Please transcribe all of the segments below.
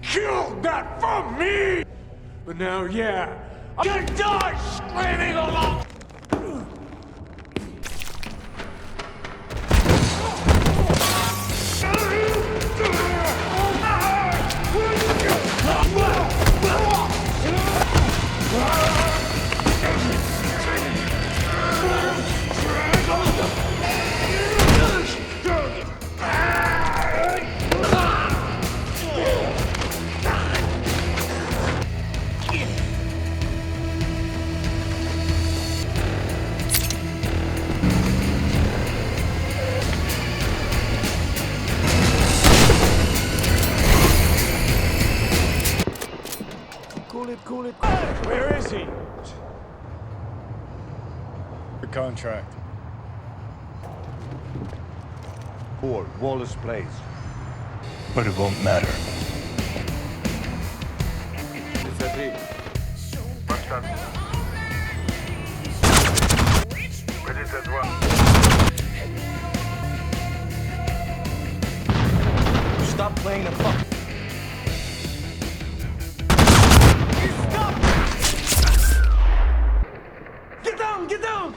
Killed that from me! But now, yeah, I'm gonna die screaming along! Cool it. Where is he? The contract. Ford, Wallace Place. But it won't matter. Stop playing the fuck. Get down!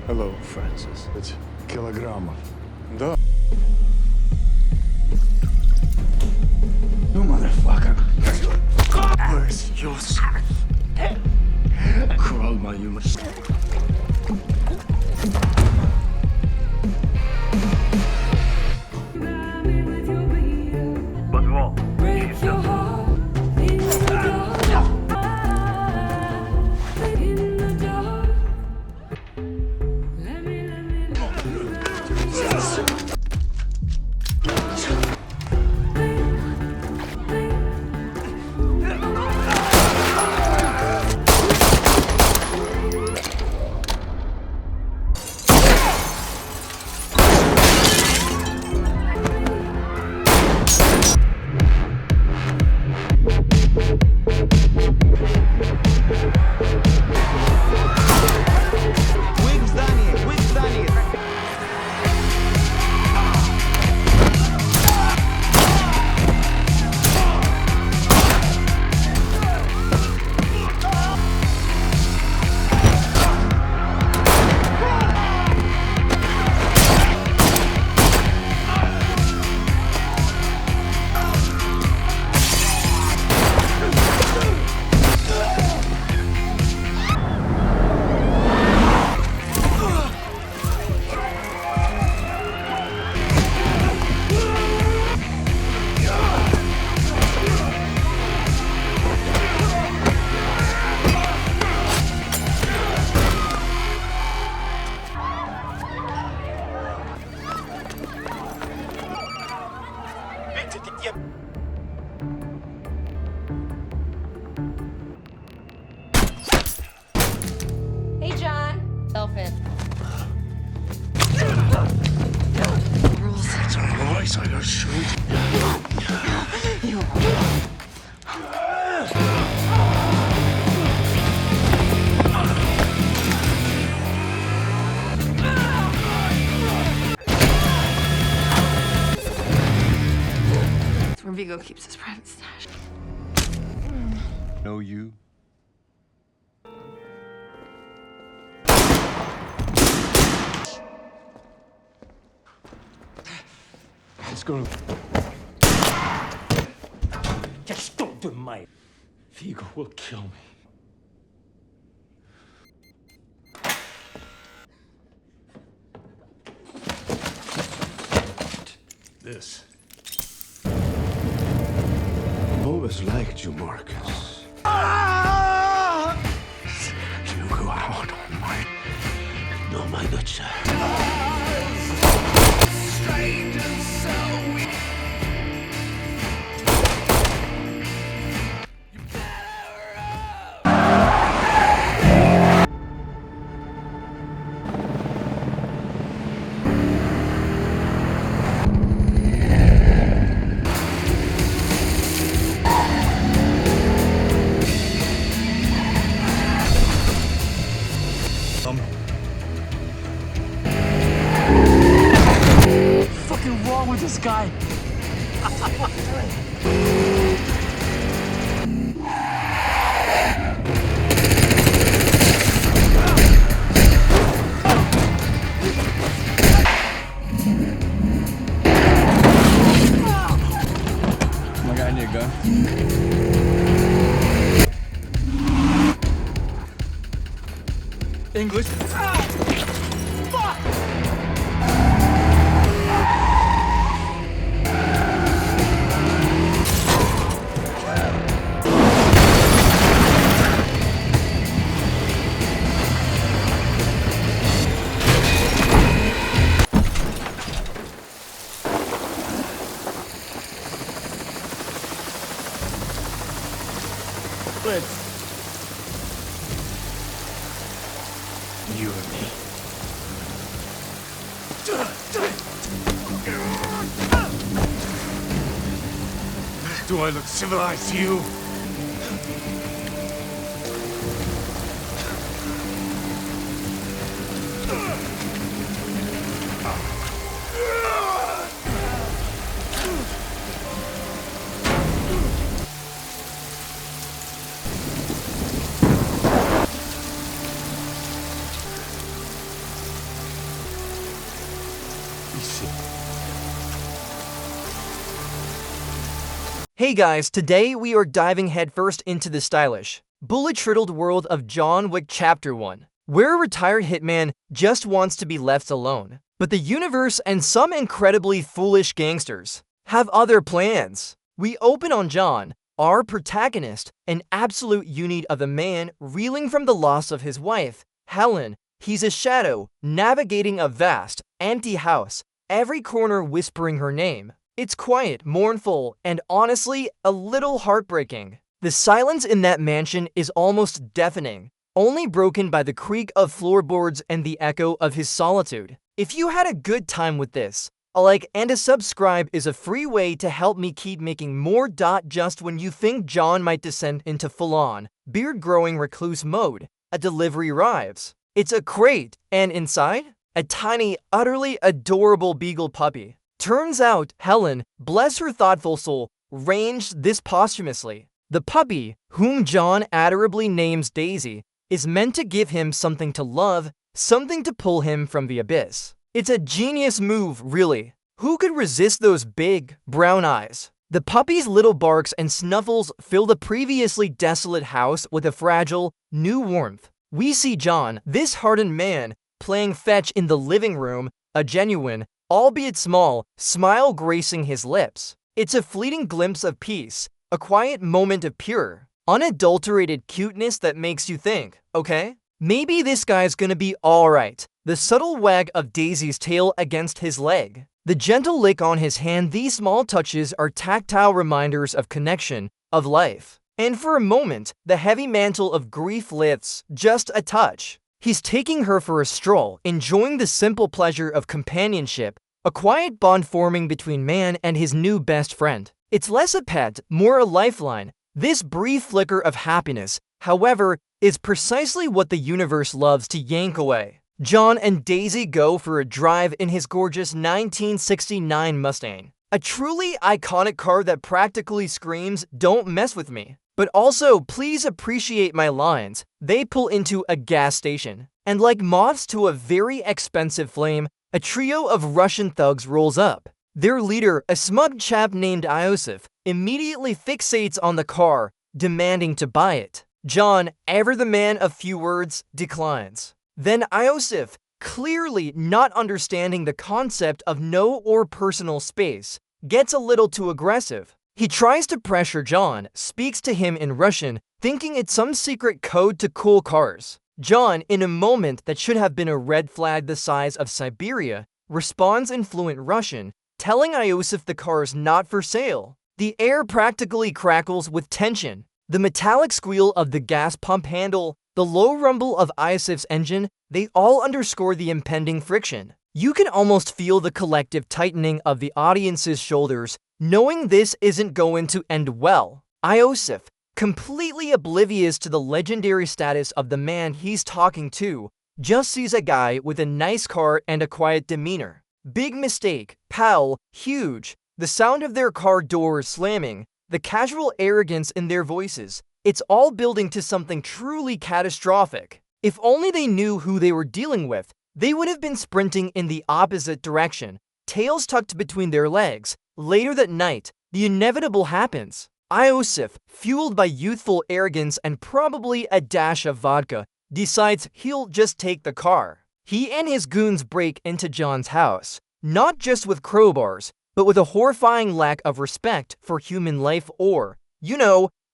Hello, Francis. It's килограммов. Да. You motherfucker. Where's your son? Crawl my human. Break your heart in the dark. In the dark. Let me. Hey, John. Elfin. Boys, I gotta shoot. It's where Viggo keeps his private stash. Know you? Let's go. Viggo will kill me. This. Always liked you, Marcus. You go out on my... No, my good sir. Strange and so weak. What's wrong with this guy? My guy need a gun. English. You and me. Do I look civilized to you? Hey guys, today we are diving headfirst into the stylish, bullet-riddled world of John Wick Chapter 1, where a retired hitman just wants to be left alone. But the universe and some incredibly foolish gangsters have other plans. We open on John, our protagonist, an absolute unit of a man reeling from the loss of his wife, Helen. He's a shadow, navigating a vast, empty house, every corner whispering her name. It's quiet, mournful, and honestly, a little heartbreaking. The silence in that mansion is almost deafening, only broken by the creak of floorboards and the echo of his solitude. If you had a good time with this, a like and a subscribe is a free way to help me keep making more. Just when you think John might descend into full-on, beard-growing recluse mode, a delivery arrives. It's a crate, and inside, a tiny, utterly adorable beagle puppy. Turns out, Helen, bless her thoughtful soul, arranged this posthumously. The puppy, whom John adorably names Daisy, is meant to give him something to love, something to pull him from the abyss. It's a genius move, really. Who could resist those big, brown eyes? The puppy's little barks and snuffles fill the previously desolate house with a fragile, new warmth. We see John, this hardened man, playing fetch in the living room, a genuine, albeit small, smile gracing his lips. It's a fleeting glimpse of peace, a quiet moment of pure, unadulterated cuteness that makes you think, okay, maybe this guy's gonna be alright. The subtle wag of Daisy's tail against his leg, the gentle lick on his hand, these small touches are tactile reminders of connection, of life. And for a moment, the heavy mantle of grief lifts, just a touch. He's taking her for a stroll, enjoying the simple pleasure of companionship, a quiet bond forming between man and his new best friend. It's less a pet, more a lifeline. This brief flicker of happiness, however, is precisely what the universe loves to yank away. John and Daisy go for a drive in his gorgeous 1969 Mustang. A truly iconic car that practically screams, "Don't mess with me." But also, please appreciate my lines. They pull into a gas station. And like moths to a very expensive flame, a trio of Russian thugs rolls up. Their leader, a smug chap named Iosef, immediately fixates on the car, demanding to buy it. John, ever the man of few words, declines. Then Iosef, clearly not understanding the concept of no or personal space, gets a little too aggressive. He tries to pressure John, speaks to him in Russian, thinking it's some secret code to cool cars. John, in a moment that should have been a red flag the size of Siberia, responds in fluent Russian, telling Iosef the car is not for sale. The air practically crackles with tension. The metallic squeal of the gas pump handle, the low rumble of Iosef's engine, they all underscore the impending friction. You can almost feel the collective tightening of the audience's shoulders, knowing this isn't going to end well. Iosef, completely oblivious to the legendary status of the man he's talking to, just sees a guy with a nice car and a quiet demeanor. Big mistake, pal, huge. The sound of their car doors slamming, the casual arrogance in their voices, it's all building to something truly catastrophic. If only they knew who they were dealing with, they would have been sprinting in the opposite direction, tails tucked between their legs. Later that night, the inevitable happens. Iosef, fueled by youthful arrogance and probably a dash of vodka, decides he'll just take the car. He and his goons break into John's house, not just with crowbars, but with a horrifying lack of respect for human life or,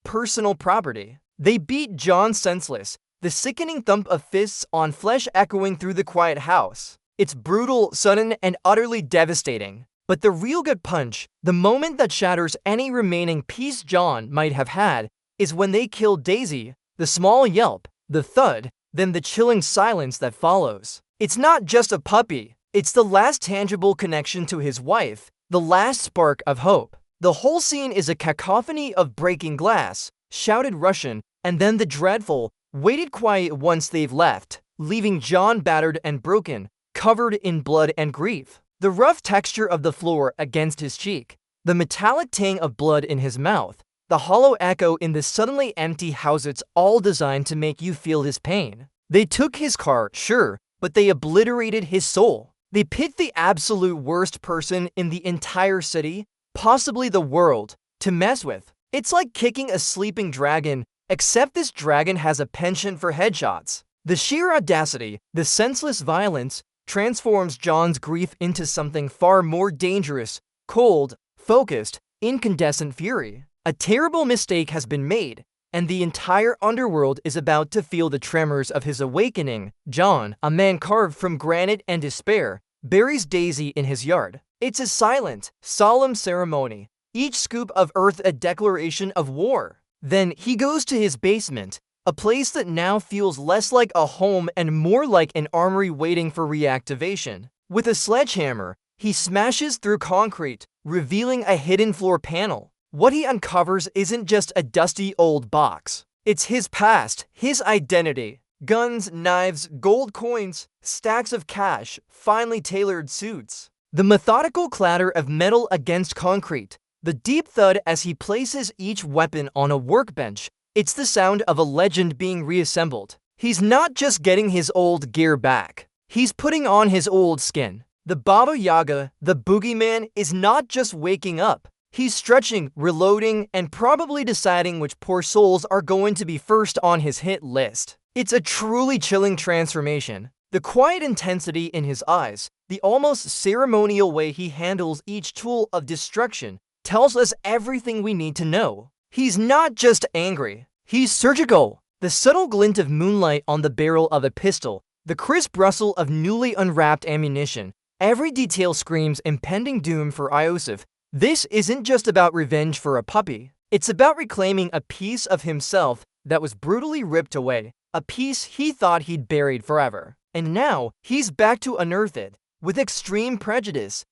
personal property. They beat John senseless, the sickening thump of fists on flesh echoing through the quiet house. It's brutal, sudden, and utterly devastating. But the real good punch, the moment that shatters any remaining peace John might have had, is when they kill Daisy, the small yelp, the thud, then the chilling silence that follows. It's not just a puppy, it's the last tangible connection to his wife, the last spark of hope. The whole scene is a cacophony of breaking glass, shouted Russian, and then the dreadful, waited quiet once they've left, leaving John battered and broken, covered in blood and grief. The rough texture of the floor against his cheek, the metallic tang of blood in his mouth, the hollow echo in the suddenly empty house, it's all designed to make you feel his pain. They took his car, sure, but they obliterated his soul. They picked the absolute worst person in the entire city, possibly the world, to mess with. It's like kicking a sleeping dragon, except this dragon has a penchant for headshots. The sheer audacity, the senseless violence, transforms John's grief into something far more dangerous, cold, focused, incandescent fury. A terrible mistake has been made, and the entire underworld is about to feel the tremors of his awakening. John, a man carved from granite and despair, buries Daisy in his yard. It's a silent, solemn ceremony, each scoop of earth a declaration of war. Then he goes to his basement, a place that now feels less like a home and more like an armory waiting for reactivation. With a sledgehammer, he smashes through concrete, revealing a hidden floor panel. What he uncovers isn't just a dusty old box. It's his past, his identity. Guns, knives, gold coins, stacks of cash, finely tailored suits. The methodical clatter of metal against concrete, the deep thud as he places each weapon on a workbench. It's the sound of a legend being reassembled. He's not just getting his old gear back. He's putting on his old skin. The Baba Yaga, the boogeyman, is not just waking up. He's stretching, reloading, and probably deciding which poor souls are going to be first on his hit list. It's a truly chilling transformation. The quiet intensity in his eyes, the almost ceremonial way he handles each tool of destruction, tells us everything we need to know. He's not just angry, he's surgical. The subtle glint of moonlight on the barrel of a pistol, the crisp rustle of newly unwrapped ammunition, every detail screams impending doom for Iosef. This isn't just about revenge for a puppy. It's about reclaiming a piece of himself that was brutally ripped away, a piece he thought he'd buried forever. And now, he's back to unearth it, with extreme prejudice.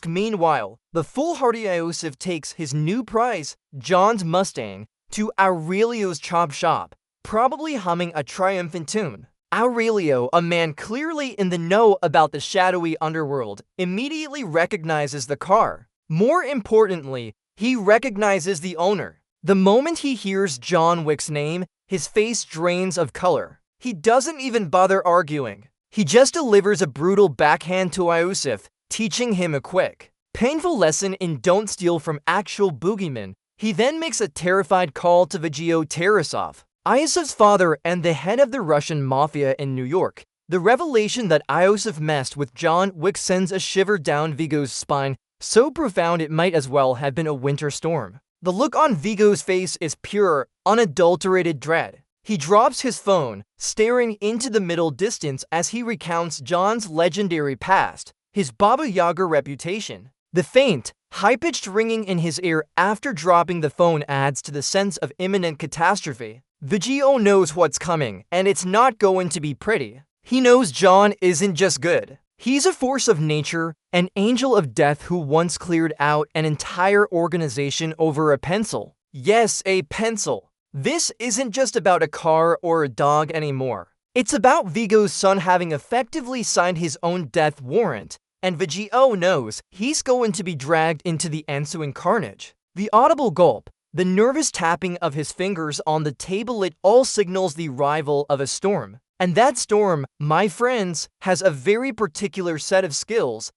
Meanwhile, the foolhardy Iosef takes his new prize, John's Mustang, to Aurelio's chop shop, probably humming a triumphant tune. Aurelio, a man clearly in the know about the shadowy underworld, immediately recognizes the car. More importantly, he recognizes the owner. The moment he hears John Wick's name, his face drains of color. He doesn't even bother arguing. He just delivers a brutal backhand to Iosef, teaching him a quick Painful lesson in don't steal from actual boogeymen. He then makes a terrified call to Viggo Tarasov, Iosef's father and the head of the Russian mafia in New York. The revelation that Iosef messed with John Wick sends a shiver down Viggo's spine, so profound it might as well have been a winter storm. The look on Viggo's face is pure, unadulterated dread. He drops his phone, staring into the middle distance as he recounts John's legendary past, his Baba Yaga reputation. The faint, high-pitched ringing in his ear after dropping the phone adds to the sense of imminent catastrophe. Viggo knows what's coming, and it's not going to be pretty. He knows John isn't just good. He's a force of nature, an angel of death who once cleared out an entire organization over a pencil. Yes, a pencil. This isn't just about a car or a dog anymore. It's about Viggo's son having effectively signed his own death warrant, and Viggo knows he's going to be dragged into the ensuing carnage. The audible gulp, the nervous tapping of his fingers on the table, it all signals the arrival of a storm. And that storm, my friends, has a very particular set of skills.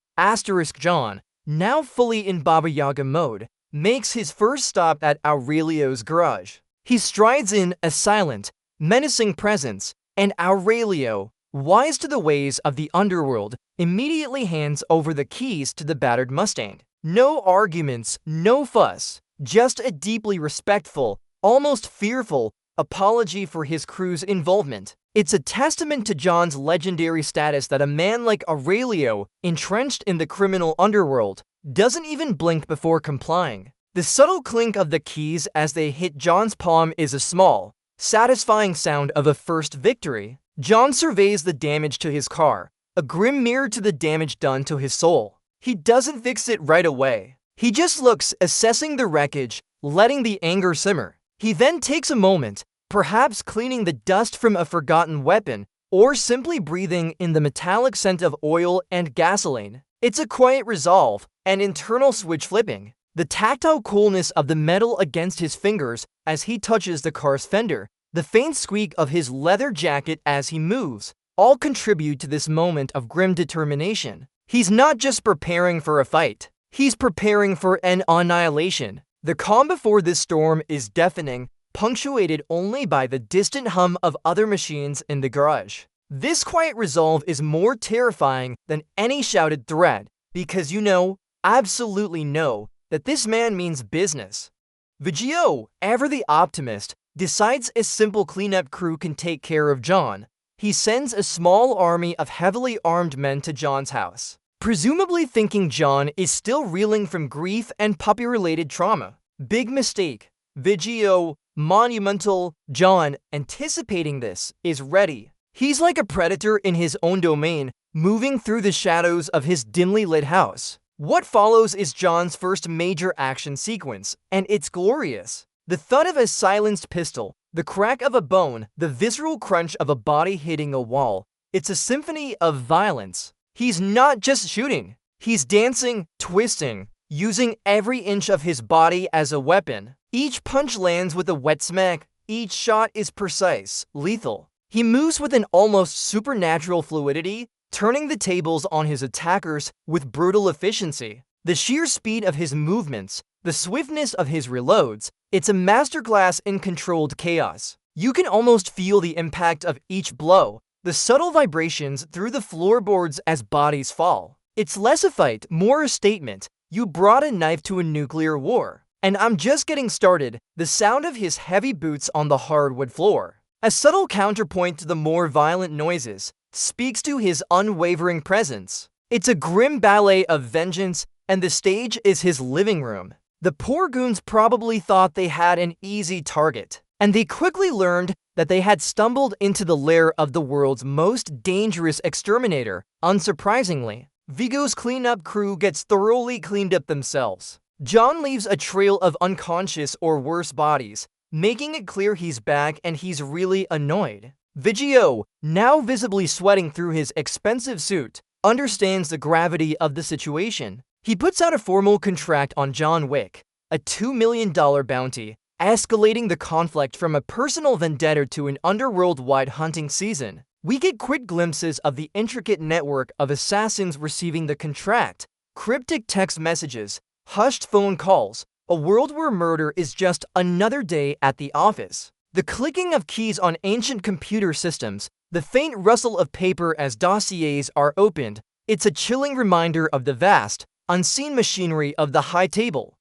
John, now fully in Baba Yaga mode, makes his first stop at Aurelio's garage. He strides in, a silent, menacing presence, and Aurelio, wise to the ways of the underworld, immediately hands over the keys to the battered Mustang. No arguments, no fuss, just a deeply respectful, almost fearful, apology for his crew's involvement. It's a testament to John's legendary status that a man like Aurelio, entrenched in the criminal underworld, doesn't even blink before complying. The subtle clink of the keys as they hit John's palm is a small, satisfying sound of a first victory. John surveys the damage to his car, a grim mirror to the damage done to his soul. He doesn't fix it right away. He just looks, assessing the wreckage, letting the anger simmer. He then takes a moment, perhaps cleaning the dust from a forgotten weapon, or simply breathing in the metallic scent of oil and gasoline. It's a quiet resolve, an internal switch flipping. The tactile coolness of the metal against his fingers as he touches the car's fender, the faint squeak of his leather jacket as he moves, all contribute to this moment of grim determination. He's not just preparing for a fight, he's preparing for an annihilation. The calm before this storm is deafening, punctuated only by the distant hum of other machines in the garage. This quiet resolve is more terrifying than any shouted threat, because you know, absolutely know, that this man means business. Viggo, ever the optimist, decides a simple cleanup crew can take care of John. He sends a small army of heavily armed men to John's house, presumably thinking John is still reeling from grief and puppy-related trauma. Big mistake. Viggo, monumental. John, anticipating this, is ready. He's like a predator in his own domain, moving through the shadows of his dimly lit house. What follows is John's first major action sequence, and it's glorious. The thud of a silenced pistol, the crack of a bone, the visceral crunch of a body hitting a wall. It's a symphony of violence. He's not just shooting. He's dancing, twisting, using every inch of his body as a weapon. Each punch lands with a wet smack. Each shot is precise, lethal. He moves with an almost supernatural fluidity, turning the tables on his attackers with brutal efficiency. The sheer speed of his movements, the swiftness of his reloads, it's a masterclass in controlled chaos. You can almost feel the impact of each blow, the subtle vibrations through the floorboards as bodies fall. It's less a fight, more a statement. You brought a knife to a nuclear war. And I'm just getting started. The sound of his heavy boots on the hardwood floor, a subtle counterpoint to the more violent noises, speaks to his unwavering presence. It's a grim ballet of vengeance, and the stage is his living room. The poor goons probably thought they had an easy target, and they quickly learned that they had stumbled into the lair of the world's most dangerous exterminator. Unsurprisingly, Viggo's cleanup crew gets thoroughly cleaned up themselves. John leaves a trail of unconscious or worse bodies, making it clear he's back and he's really annoyed. Viggo, now visibly sweating through his expensive suit, understands the gravity of the situation. He puts out a formal contract on John Wick, a $2 million bounty, escalating the conflict from a personal vendetta to an underworld-wide hunting season. We get quick glimpses of the intricate network of assassins receiving the contract, cryptic text messages, hushed phone calls, a world where murder is just another day at the office. The clicking of keys on ancient computer systems, the faint rustle of paper as dossiers are opened, it's a chilling reminder of the vast, unseen machinery of the high table.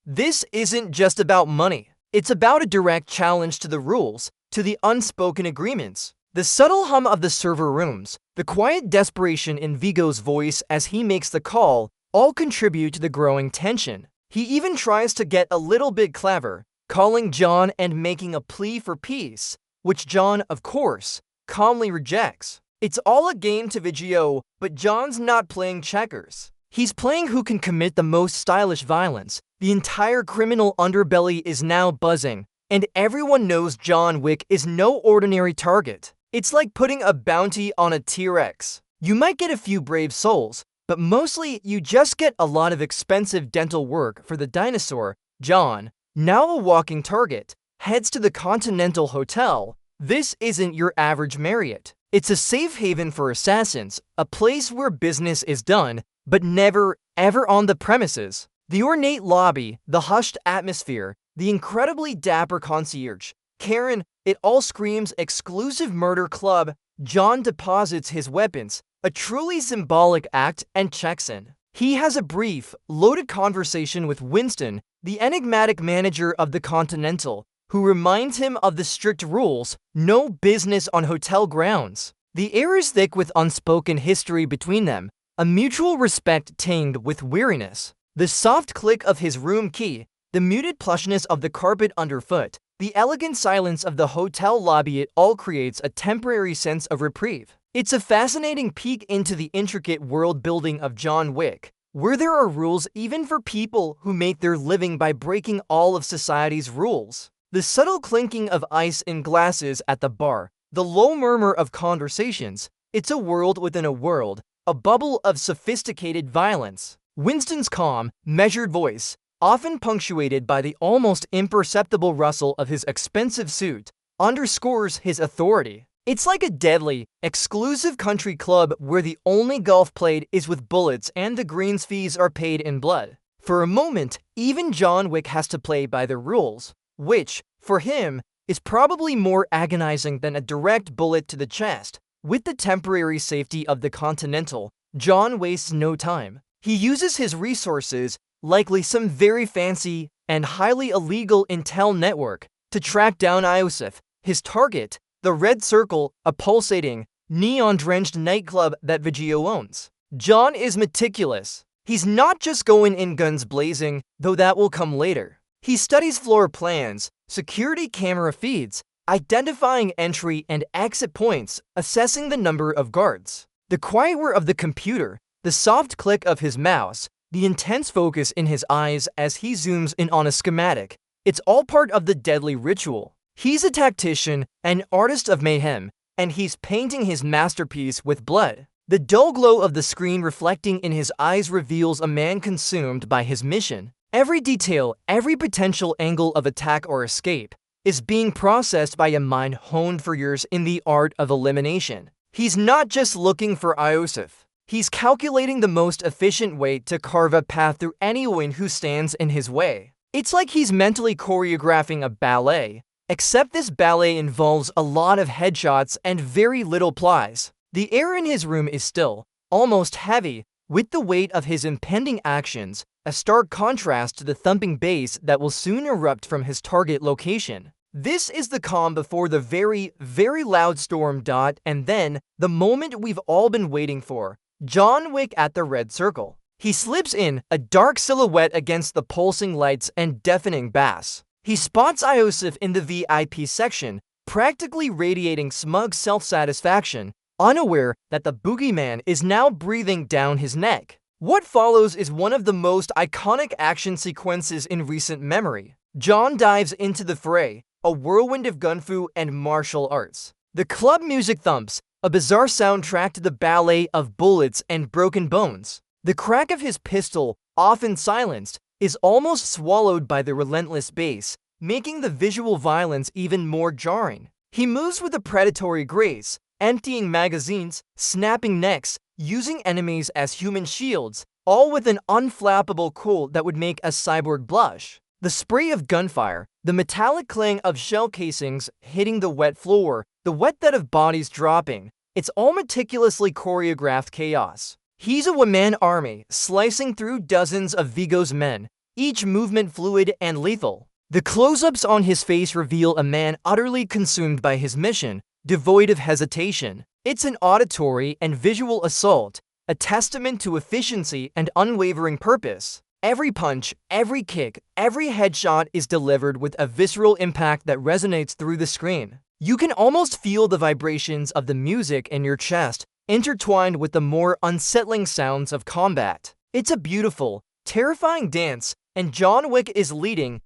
This isn't just about money. It's about a direct challenge to the rules, to the unspoken agreements. The subtle hum of the server rooms, the quiet desperation in Viggo's voice as he makes the call, all contribute to the growing tension. He even tries to get a little bit clever, calling John and making a plea for peace, which John, of course, calmly rejects. It's all a game to Viggo, but John's not playing checkers. He's playing who can commit the most stylish violence. The entire criminal underbelly is now buzzing, and everyone knows John Wick is no ordinary target. It's like putting a bounty on a T-Rex. You might get a few brave souls, but mostly you just get a lot of expensive dental work for the dinosaur. John, now a walking target, heads to the Continental Hotel. This isn't your average Marriott. It's a safe haven for assassins, a place where business is done, but never, ever on the premises. The ornate lobby, the hushed atmosphere, the incredibly dapper concierge, Karen, it all screams exclusive murder club. John deposits his weapons, a truly symbolic act, and checks in. He has a brief, loaded conversation with Winston, the enigmatic manager of the Continental, who reminds him of the strict rules, no business on hotel grounds. The air is thick with unspoken history between them, a mutual respect tinged with weariness. The soft click of his room key, the muted plushness of the carpet underfoot, the elegant silence of the hotel lobby, it all creates a temporary sense of reprieve. It's a fascinating peek into the intricate world building of John Wick, where there are rules even for people who make their living by breaking all of society's rules. The subtle clinking of ice in glasses at the bar, the low murmur of conversations, it's a world within a world, a bubble of sophisticated violence. Winston's calm, measured voice, often punctuated by the almost imperceptible rustle of his expensive suit, underscores his authority. It's like a deadly, exclusive country club where the only golf played is with bullets and the greens fees are paid in blood. For a moment, even John Wick has to play by the rules, which, for him, is probably more agonizing than a direct bullet to the chest. With the temporary safety of the Continental, John wastes no time. He uses his resources, likely some very fancy and highly illegal intel network, to track down Iosef, his target, the Red Circle, a pulsating, neon-drenched nightclub that Viggo owns. John is meticulous. He's not just going in guns blazing, though that will come later. He studies floor plans, security camera feeds, identifying entry and exit points, assessing the number of guards. The quiet whir of the computer, the soft click of his mouse, the intense focus in his eyes as he zooms in on a schematic, it's all part of the deadly ritual. He's a tactician, an artist of mayhem, and he's painting his masterpiece with blood. The dull glow of the screen reflecting in his eyes reveals a man consumed by his mission. Every detail, every potential angle of attack or escape, is being processed by a mind honed for years in the art of elimination. He's not just looking for Iosef. He's calculating the most efficient way to carve a path through anyone who stands in his way. It's like he's mentally choreographing a ballet, except this ballet involves a lot of headshots and very little plies. The air in his room is still, almost heavy, with the weight of his impending actions, a stark contrast to the thumping bass that will soon erupt from his target location. This is the calm before the very, very loud storm. And then, the moment we've all been waiting for. John Wick at the Red Circle. He slips in, a dark silhouette against the pulsing lights and deafening bass. He spots Iosef in the VIP section, practically radiating smug self-satisfaction, unaware that the boogeyman is now breathing down his neck. What follows is one of the most iconic action sequences in recent memory. John dives into the fray, a whirlwind of gunfu and martial arts. The club music thumps, a bizarre soundtrack to the ballet of bullets and broken bones. The crack of his pistol, often silenced, is almost swallowed by the relentless bass, making the visual violence even more jarring. He moves with a predatory grace, emptying magazines, snapping necks, using enemies as human shields, all with an unflappable cool that would make a cyborg blush. The spray of gunfire, the metallic clang of shell casings hitting the wet floor, the wet thud of bodies dropping, it's all meticulously choreographed chaos. He's a one-man army, slicing through dozens of Viggo's men, each movement fluid and lethal. The close-ups on his face reveal a man utterly consumed by his mission, devoid of hesitation. It's an auditory and visual assault, a testament to efficiency and unwavering purpose. Every punch, every kick, every headshot is delivered with a visceral impact that resonates through the screen. You can almost feel the vibrations of the music in your chest, intertwined with the more unsettling sounds of combat. It's a beautiful, terrifying dance, and John Wick is leading.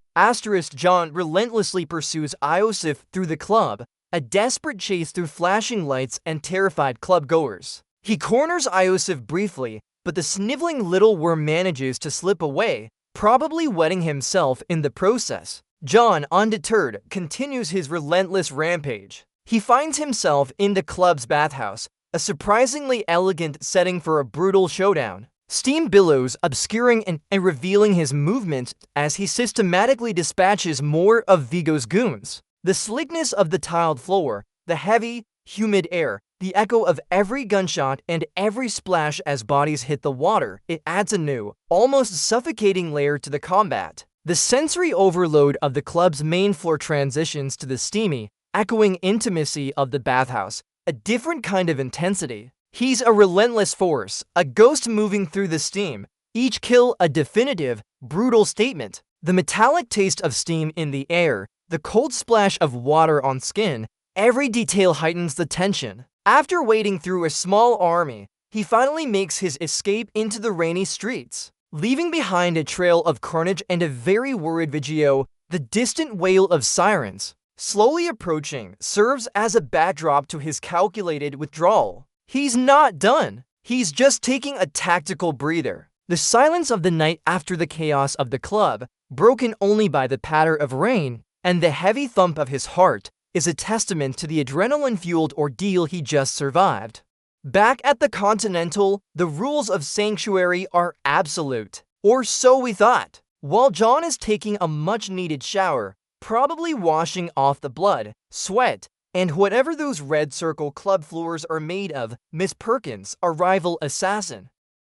John relentlessly pursues Iosef through the club, a desperate chase through flashing lights and terrified club-goers. He corners Iosef briefly, but the sniveling little worm manages to slip away, probably wetting himself in the process. John, undeterred, continues his relentless rampage. He finds himself in the club's bathhouse, a surprisingly elegant setting for a brutal showdown. Steam billows obscuring and revealing his movements as he systematically dispatches more of Viggo's goons. The slickness of the tiled floor, the heavy, humid air, the echo of every gunshot and every splash as bodies hit the water, it adds a new, almost suffocating layer to the combat. The sensory overload of the club's main floor transitions to the steamy, echoing intimacy of the bathhouse, a different kind of intensity. He's a relentless force, a ghost moving through the steam, each kill a definitive, brutal statement. The metallic taste of steam in the air, the cold splash of water on skin, every detail heightens the tension. After wading through a small army, he finally makes his escape into the rainy streets, leaving behind a trail of carnage and a very worried Viggo. The distant wail of sirens, slowly approaching, serves as a backdrop to his calculated withdrawal. He's not done. He's just taking a tactical breather. The silence of the night after the chaos of the club, broken only by the patter of rain and the heavy thump of his heart, is a testament to the adrenaline-fueled ordeal he just survived. Back at the Continental, the rules of Sanctuary are absolute. Or so we thought. While John is taking a much-needed shower, probably washing off the blood, sweat, and whatever those red circle club floors are made of, Miss Perkins, a rival assassin,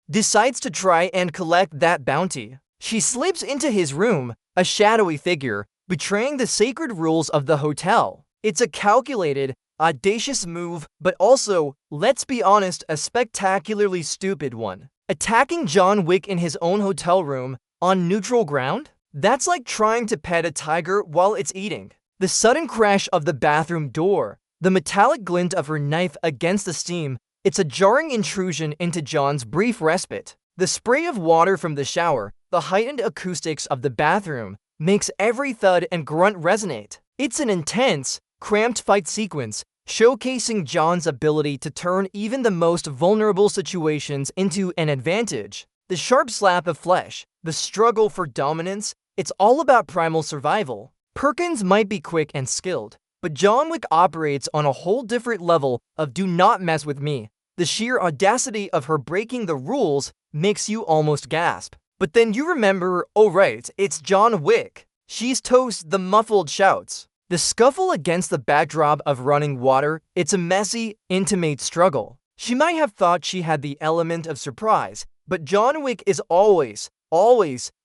decides to try and collect that bounty. She slips into his room, a shadowy figure, betraying the sacred rules of the hotel. It's a calculated, audacious move, but also, let's be honest, a spectacularly stupid one. Attacking John Wick in his own hotel room, on neutral ground? That's like trying to pet a tiger while it's eating. The sudden crash of the bathroom door, the metallic glint of her knife against the steam, it's a jarring intrusion into John's brief respite. The spray of water from the shower, the heightened acoustics of the bathroom, makes every thud and grunt resonate. It's an intense, cramped fight sequence, showcasing John's ability to turn even the most vulnerable situations into an advantage. The sharp slap of flesh, the struggle for dominance, it's all about primal survival. Perkins might be quick and skilled, but John Wick operates on a whole different level of do not mess with me. The sheer audacity of her breaking the rules makes you almost gasp. But then you remember, oh right, it's John Wick. She's toast, the muffled shouts. The scuffle against the backdrop of running water, it's a messy, intimate struggle. She might have thought she had the element of surprise, but John Wick is always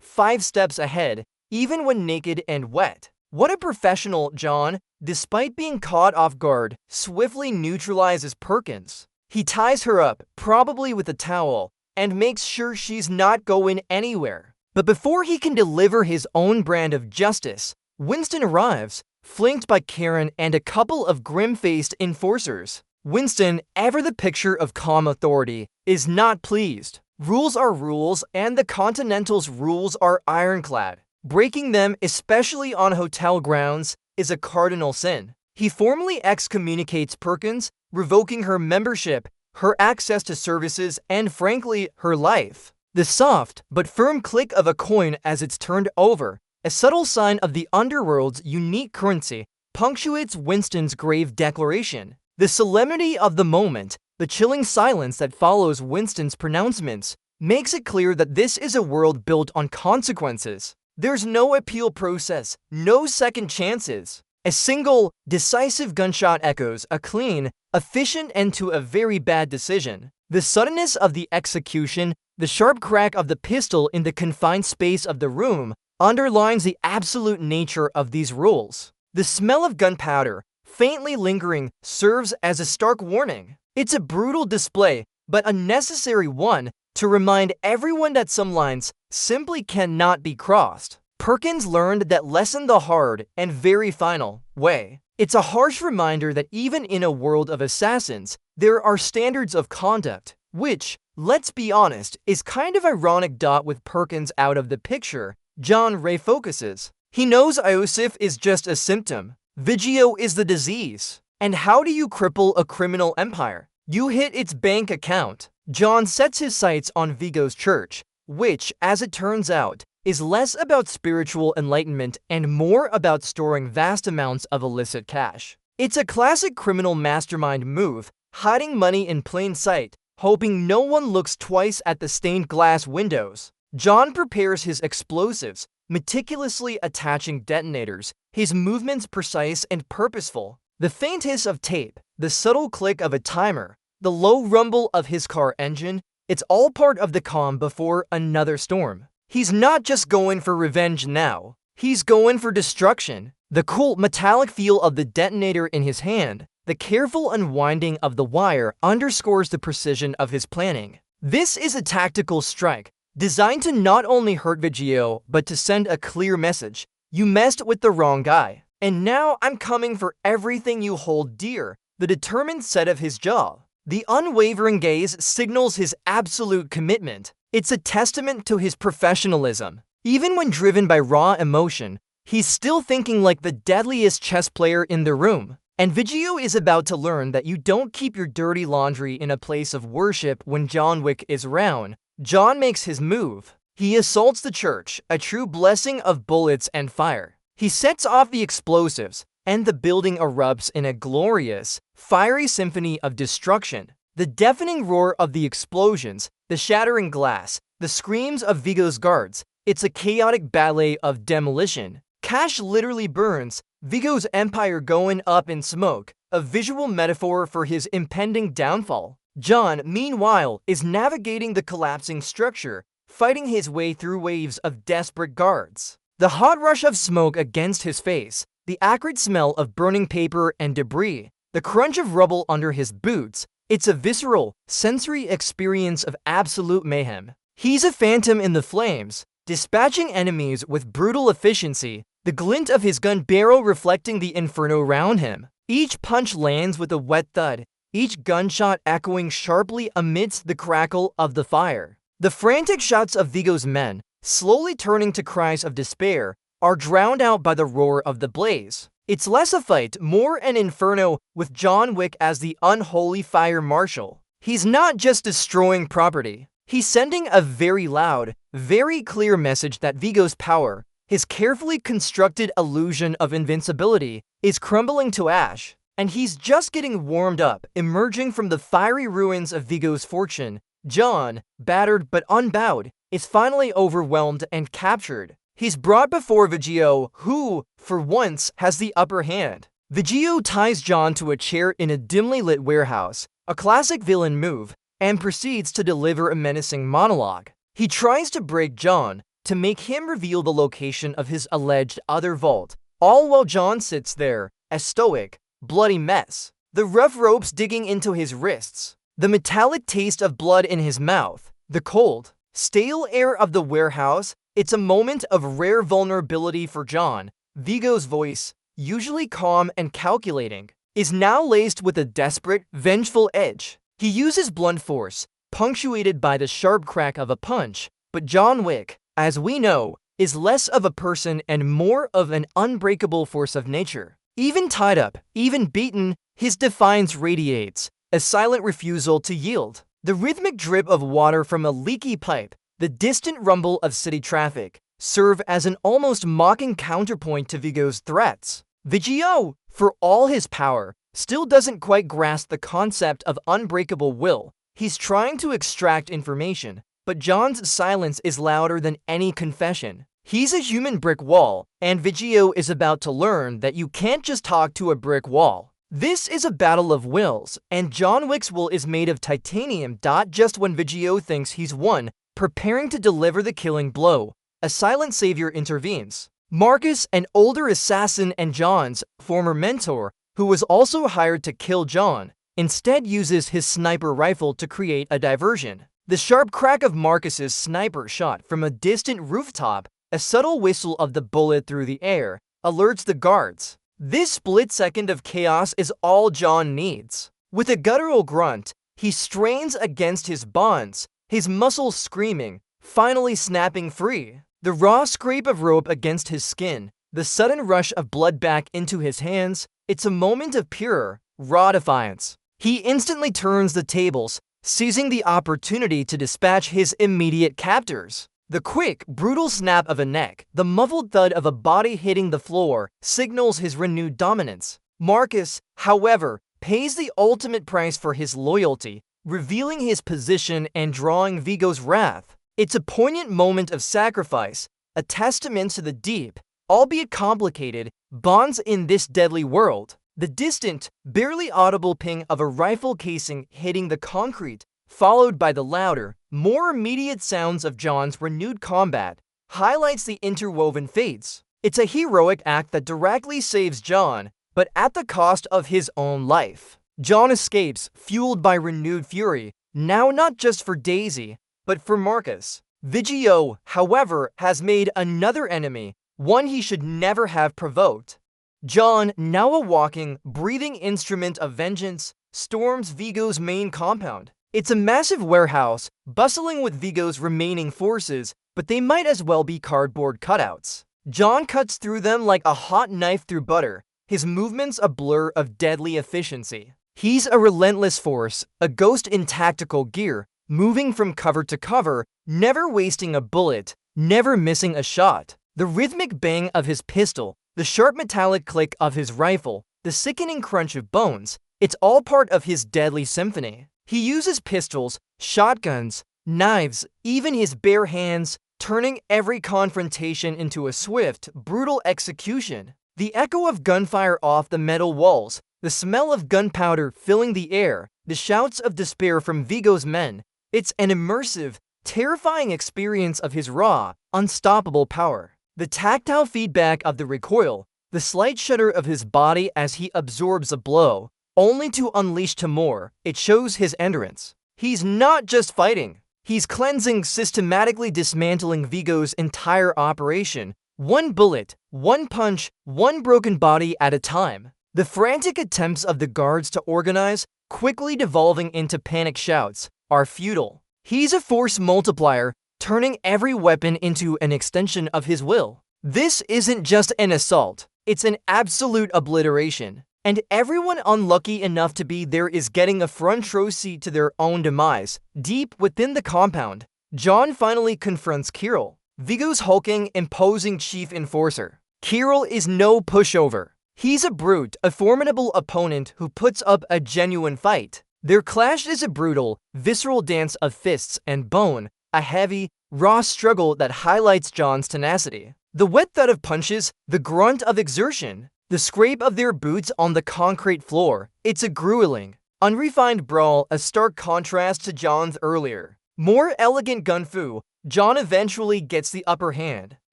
5 steps ahead, even when naked and wet. What a professional. John, despite being caught off guard, swiftly neutralizes Perkins. He ties her up, probably with a towel, and makes sure she's not going anywhere. But before he can deliver his own brand of justice, Winston arrives, flanked by Karen and a couple of grim-faced enforcers. Winston, ever the picture of calm authority, is not pleased. Rules are rules, and the Continental's rules are ironclad. Breaking them, especially on hotel grounds, is a cardinal sin. He formally excommunicates Perkins, revoking her membership, her access to services, and frankly, her life. The soft but firm click of a coin as it's turned over, a subtle sign of the underworld's unique currency, punctuates Winston's grave declaration. The solemnity of the moment, the chilling silence that follows Winston's pronouncements, makes it clear that this is a world built on consequences. There's no appeal process, no second chances. A single, decisive gunshot echoes a clean, efficient end to a very bad decision. The suddenness of the execution, the sharp crack of the pistol in the confined space of the room, underlines the absolute nature of these rules. The smell of gunpowder, faintly lingering, serves as a stark warning. It's a brutal display, but a necessary one, to remind everyone that some lines simply cannot be crossed. Perkins learned that lesson the hard and very final way. It's a harsh reminder that even in a world of assassins, there are standards of conduct, which, let's be honest, is kind of ironic. With Perkins out of the picture, John refocuses. He knows Iosef is just a symptom. Viggo is the disease. And how do you cripple a criminal empire? You hit its bank account. John sets his sights on Viggo's church, which, as it turns out, is less about spiritual enlightenment and more about storing vast amounts of illicit cash. It's a classic criminal mastermind move, hiding money in plain sight, hoping no one looks twice at the stained glass windows. John prepares his explosives, meticulously attaching detonators, his movements precise and purposeful. The faint hiss of tape, the subtle click of a timer, the low rumble of his car engine, it's all part of the calm before another storm. He's not just going for revenge now, he's going for destruction. The cool metallic feel of the detonator in his hand, the careful unwinding of the wire underscores the precision of his planning. This is a tactical strike, designed to not only hurt Viggo, but to send a clear message. You messed with the wrong guy. And now I'm coming for everything you hold dear. The determined set of his jaw. The unwavering gaze signals his absolute commitment. It's a testament to his professionalism. Even when driven by raw emotion, he's still thinking like the deadliest chess player in the room. And Viggo is about to learn that you don't keep your dirty laundry in a place of worship when John Wick is around. John makes his move. He assaults the church, a true blessing of bullets and fire. He sets off the explosives, and the building erupts in a glorious, fiery symphony of destruction. The deafening roar of the explosions, the shattering glass, the screams of Viggo's guards, it's a chaotic ballet of demolition. Cash literally burns, Viggo's empire going up in smoke, a visual metaphor for his impending downfall. John, meanwhile, is navigating the collapsing structure, fighting his way through waves of desperate guards. The hot rush of smoke against his face, the acrid smell of burning paper and debris, the crunch of rubble under his boots, it's a visceral, sensory experience of absolute mayhem. He's a phantom in the flames, dispatching enemies with brutal efficiency, the glint of his gun barrel reflecting the inferno around him. Each punch lands with a wet thud, each gunshot echoing sharply amidst the crackle of the fire. The frantic shouts of Viggo's men, slowly turning to cries of despair, are drowned out by the roar of the blaze. It's less a fight, more an inferno, with John Wick as the unholy fire marshal. He's not just destroying property, he's sending a very loud, very clear message that Viggo's power, his carefully constructed illusion of invincibility, is crumbling to ash. And he's just getting warmed up, emerging from the fiery ruins of Viggo's fortune. John, battered but unbowed, is finally overwhelmed and captured. He's brought before Viggo, who, for once, has the upper hand. Viggo ties John to a chair in a dimly lit warehouse, a classic villain move, and proceeds to deliver a menacing monologue. He tries to break John, to make him reveal the location of his alleged other vault, all while John sits there, a stoic, bloody mess. The rough ropes digging into his wrists, the metallic taste of blood in his mouth, the cold, stale air of the warehouse. It's a moment of rare vulnerability for John. Viggo's voice, usually calm and calculating, is now laced with a desperate, vengeful edge. He uses blunt force, punctuated by the sharp crack of a punch, but John Wick, as we know, is less of a person and more of an unbreakable force of nature. Even tied up, even beaten, his defiance radiates, a silent refusal to yield. The rhythmic drip of water from a leaky pipe, the distant rumble of city traffic, serve as an almost mocking counterpoint to Viggo's threats. Viggo, for all his power, still doesn't quite grasp the concept of unbreakable will. He's trying to extract information, but John's silence is louder than any confession. He's a human brick wall, and Viggo is about to learn that you can't just talk to a brick wall. This is a battle of wills, and John Wick's will is made of titanium. Just when Viggo thinks he's won, preparing to deliver the killing blow, a silent savior intervenes. Marcus, an older assassin and John's former mentor, who was also hired to kill John, instead uses his sniper rifle to create a diversion. The sharp crack of Marcus's sniper shot from a distant rooftop, a subtle whistle of the bullet through the air, alerts the guards. This split second of chaos is all John needs. With a guttural grunt, he strains against his bonds, his muscles screaming, finally snapping free. The raw scrape of rope against his skin, the sudden rush of blood back into his hands, it's a moment of pure, raw defiance. He instantly turns the tables, seizing the opportunity to dispatch his immediate captors. The quick, brutal snap of a neck, the muffled thud of a body hitting the floor, signals his renewed dominance. Marcus, however, pays the ultimate price for his loyalty, revealing his position and drawing Viggo's wrath. It's a poignant moment of sacrifice, a testament to the deep, albeit complicated, bonds in this deadly world. The distant, barely audible ping of a rifle casing hitting the concrete, followed by the louder, more immediate sounds of John's renewed combat, highlights the interwoven fates. It's a heroic act that directly saves John, but at the cost of his own life. John escapes, fueled by renewed fury, now not just for Daisy, but for Marcus. Viggo, however, has made another enemy, one he should never have provoked. John, now a walking, breathing instrument of vengeance, storms Viggo's main compound. It's a massive warehouse, bustling with Viggo's remaining forces, but they might as well be cardboard cutouts. John cuts through them like a hot knife through butter, his movements a blur of deadly efficiency. He's a relentless force, a ghost in tactical gear, moving from cover to cover, never wasting a bullet, never missing a shot. The rhythmic bang of his pistol, the sharp metallic click of his rifle, the sickening crunch of bones, it's all part of his deadly symphony. He uses pistols, shotguns, knives, even his bare hands, turning every confrontation into a swift, brutal execution. The echo of gunfire off the metal walls, the smell of gunpowder filling the air, the shouts of despair from Viggo's men, it's an immersive, terrifying experience of his raw, unstoppable power. The tactile feedback of the recoil, the slight shudder of his body as he absorbs a blow, only to unleash to more, it shows his endurance. He's not just fighting, he's cleansing, systematically dismantling Viggo's entire operation, one bullet, one punch, one broken body at a time. The frantic attempts of the guards to organize, quickly devolving into panic shouts, are futile. He's a force multiplier, turning every weapon into an extension of his will. This isn't just an assault, it's an absolute obliteration. And everyone unlucky enough to be there is getting a front row seat to their own demise. Deep within the compound, John finally confronts Kirill, Viggo's hulking, imposing chief enforcer. Kirill is no pushover. He's a brute, a formidable opponent who puts up a genuine fight. Their clash is a brutal, visceral dance of fists and bone, a heavy, raw struggle that highlights John's tenacity. The wet thud of punches, the grunt of exertion, the scrape of their boots on the concrete floor, it's a grueling, unrefined brawl, a stark contrast to John's earlier, more elegant gun fu. John eventually gets the upper hand,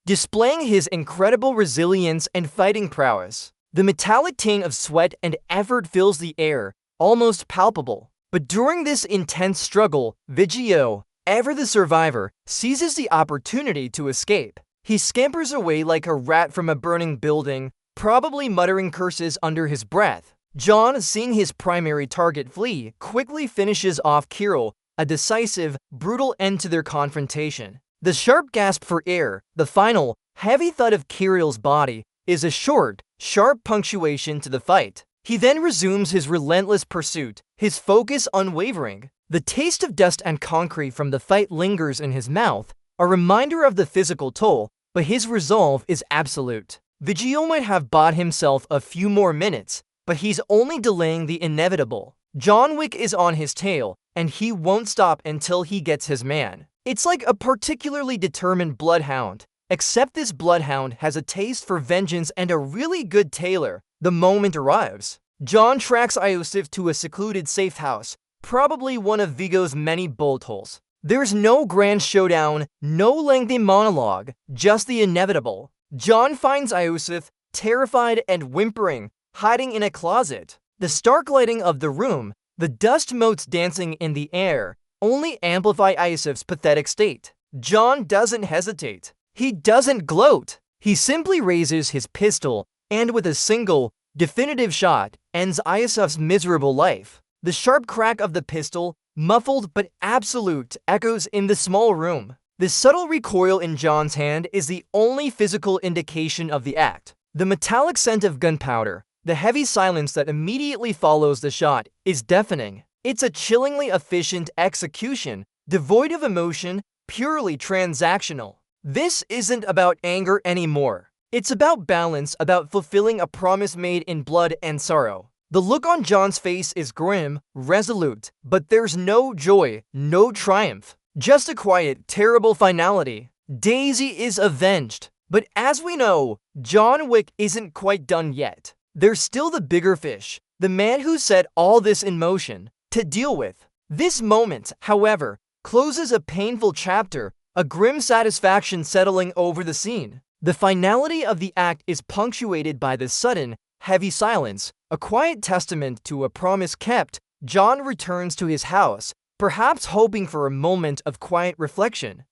displaying his incredible resilience and fighting prowess. The metallic ting of sweat and effort fills the air, almost palpable. But during this intense struggle, Viggo, ever the survivor, seizes the opportunity to escape. He scampers away like a rat from a burning building, probably muttering curses under his breath. John, seeing his primary target flee, quickly finishes off Kirill, a decisive, brutal end to their confrontation. The sharp gasp for air, the final, heavy thud of Kirill's body, is a short, sharp punctuation to the fight. He then resumes his relentless pursuit, his focus unwavering. The taste of dust and concrete from the fight lingers in his mouth, a reminder of the physical toll, but his resolve is absolute. Viggo might have bought himself a few more minutes, but he's only delaying the inevitable. John Wick is on his tail, and he won't stop until he gets his man. It's like a particularly determined bloodhound, except this bloodhound has a taste for vengeance and a really good tailor the moment arrives. John tracks Iosef to a secluded safe house, probably one of Viggo's many bullet holes. There's no grand showdown, no lengthy monologue, just the inevitable. John finds Iosef, terrified and whimpering, hiding in a closet. The stark lighting of the room, the dust motes dancing in the air, only amplify Iosef's pathetic state. John doesn't hesitate. He doesn't gloat. He simply raises his pistol and with a single, definitive shot, ends Iosef's miserable life. The sharp crack of the pistol, muffled but absolute, echoes in the small room. The subtle recoil in John's hand is the only physical indication of the act. The metallic scent of gunpowder, the heavy silence that immediately follows the shot, is deafening. It's a chillingly efficient execution, devoid of emotion, purely transactional. This isn't about anger anymore. It's about balance, about fulfilling a promise made in blood and sorrow. The look on John's face is grim, resolute, but there's no joy, no triumph. Just a quiet, terrible finality. Daisy is avenged. But as we know, John Wick isn't quite done yet. There's still the bigger fish, the man who set all this in motion, to deal with. This moment, however, closes a painful chapter, a grim satisfaction settling over the scene. The finality of the act is punctuated by the sudden, heavy silence, a quiet testament to a promise kept. John returns to his house, perhaps hoping for a moment of quiet reflection.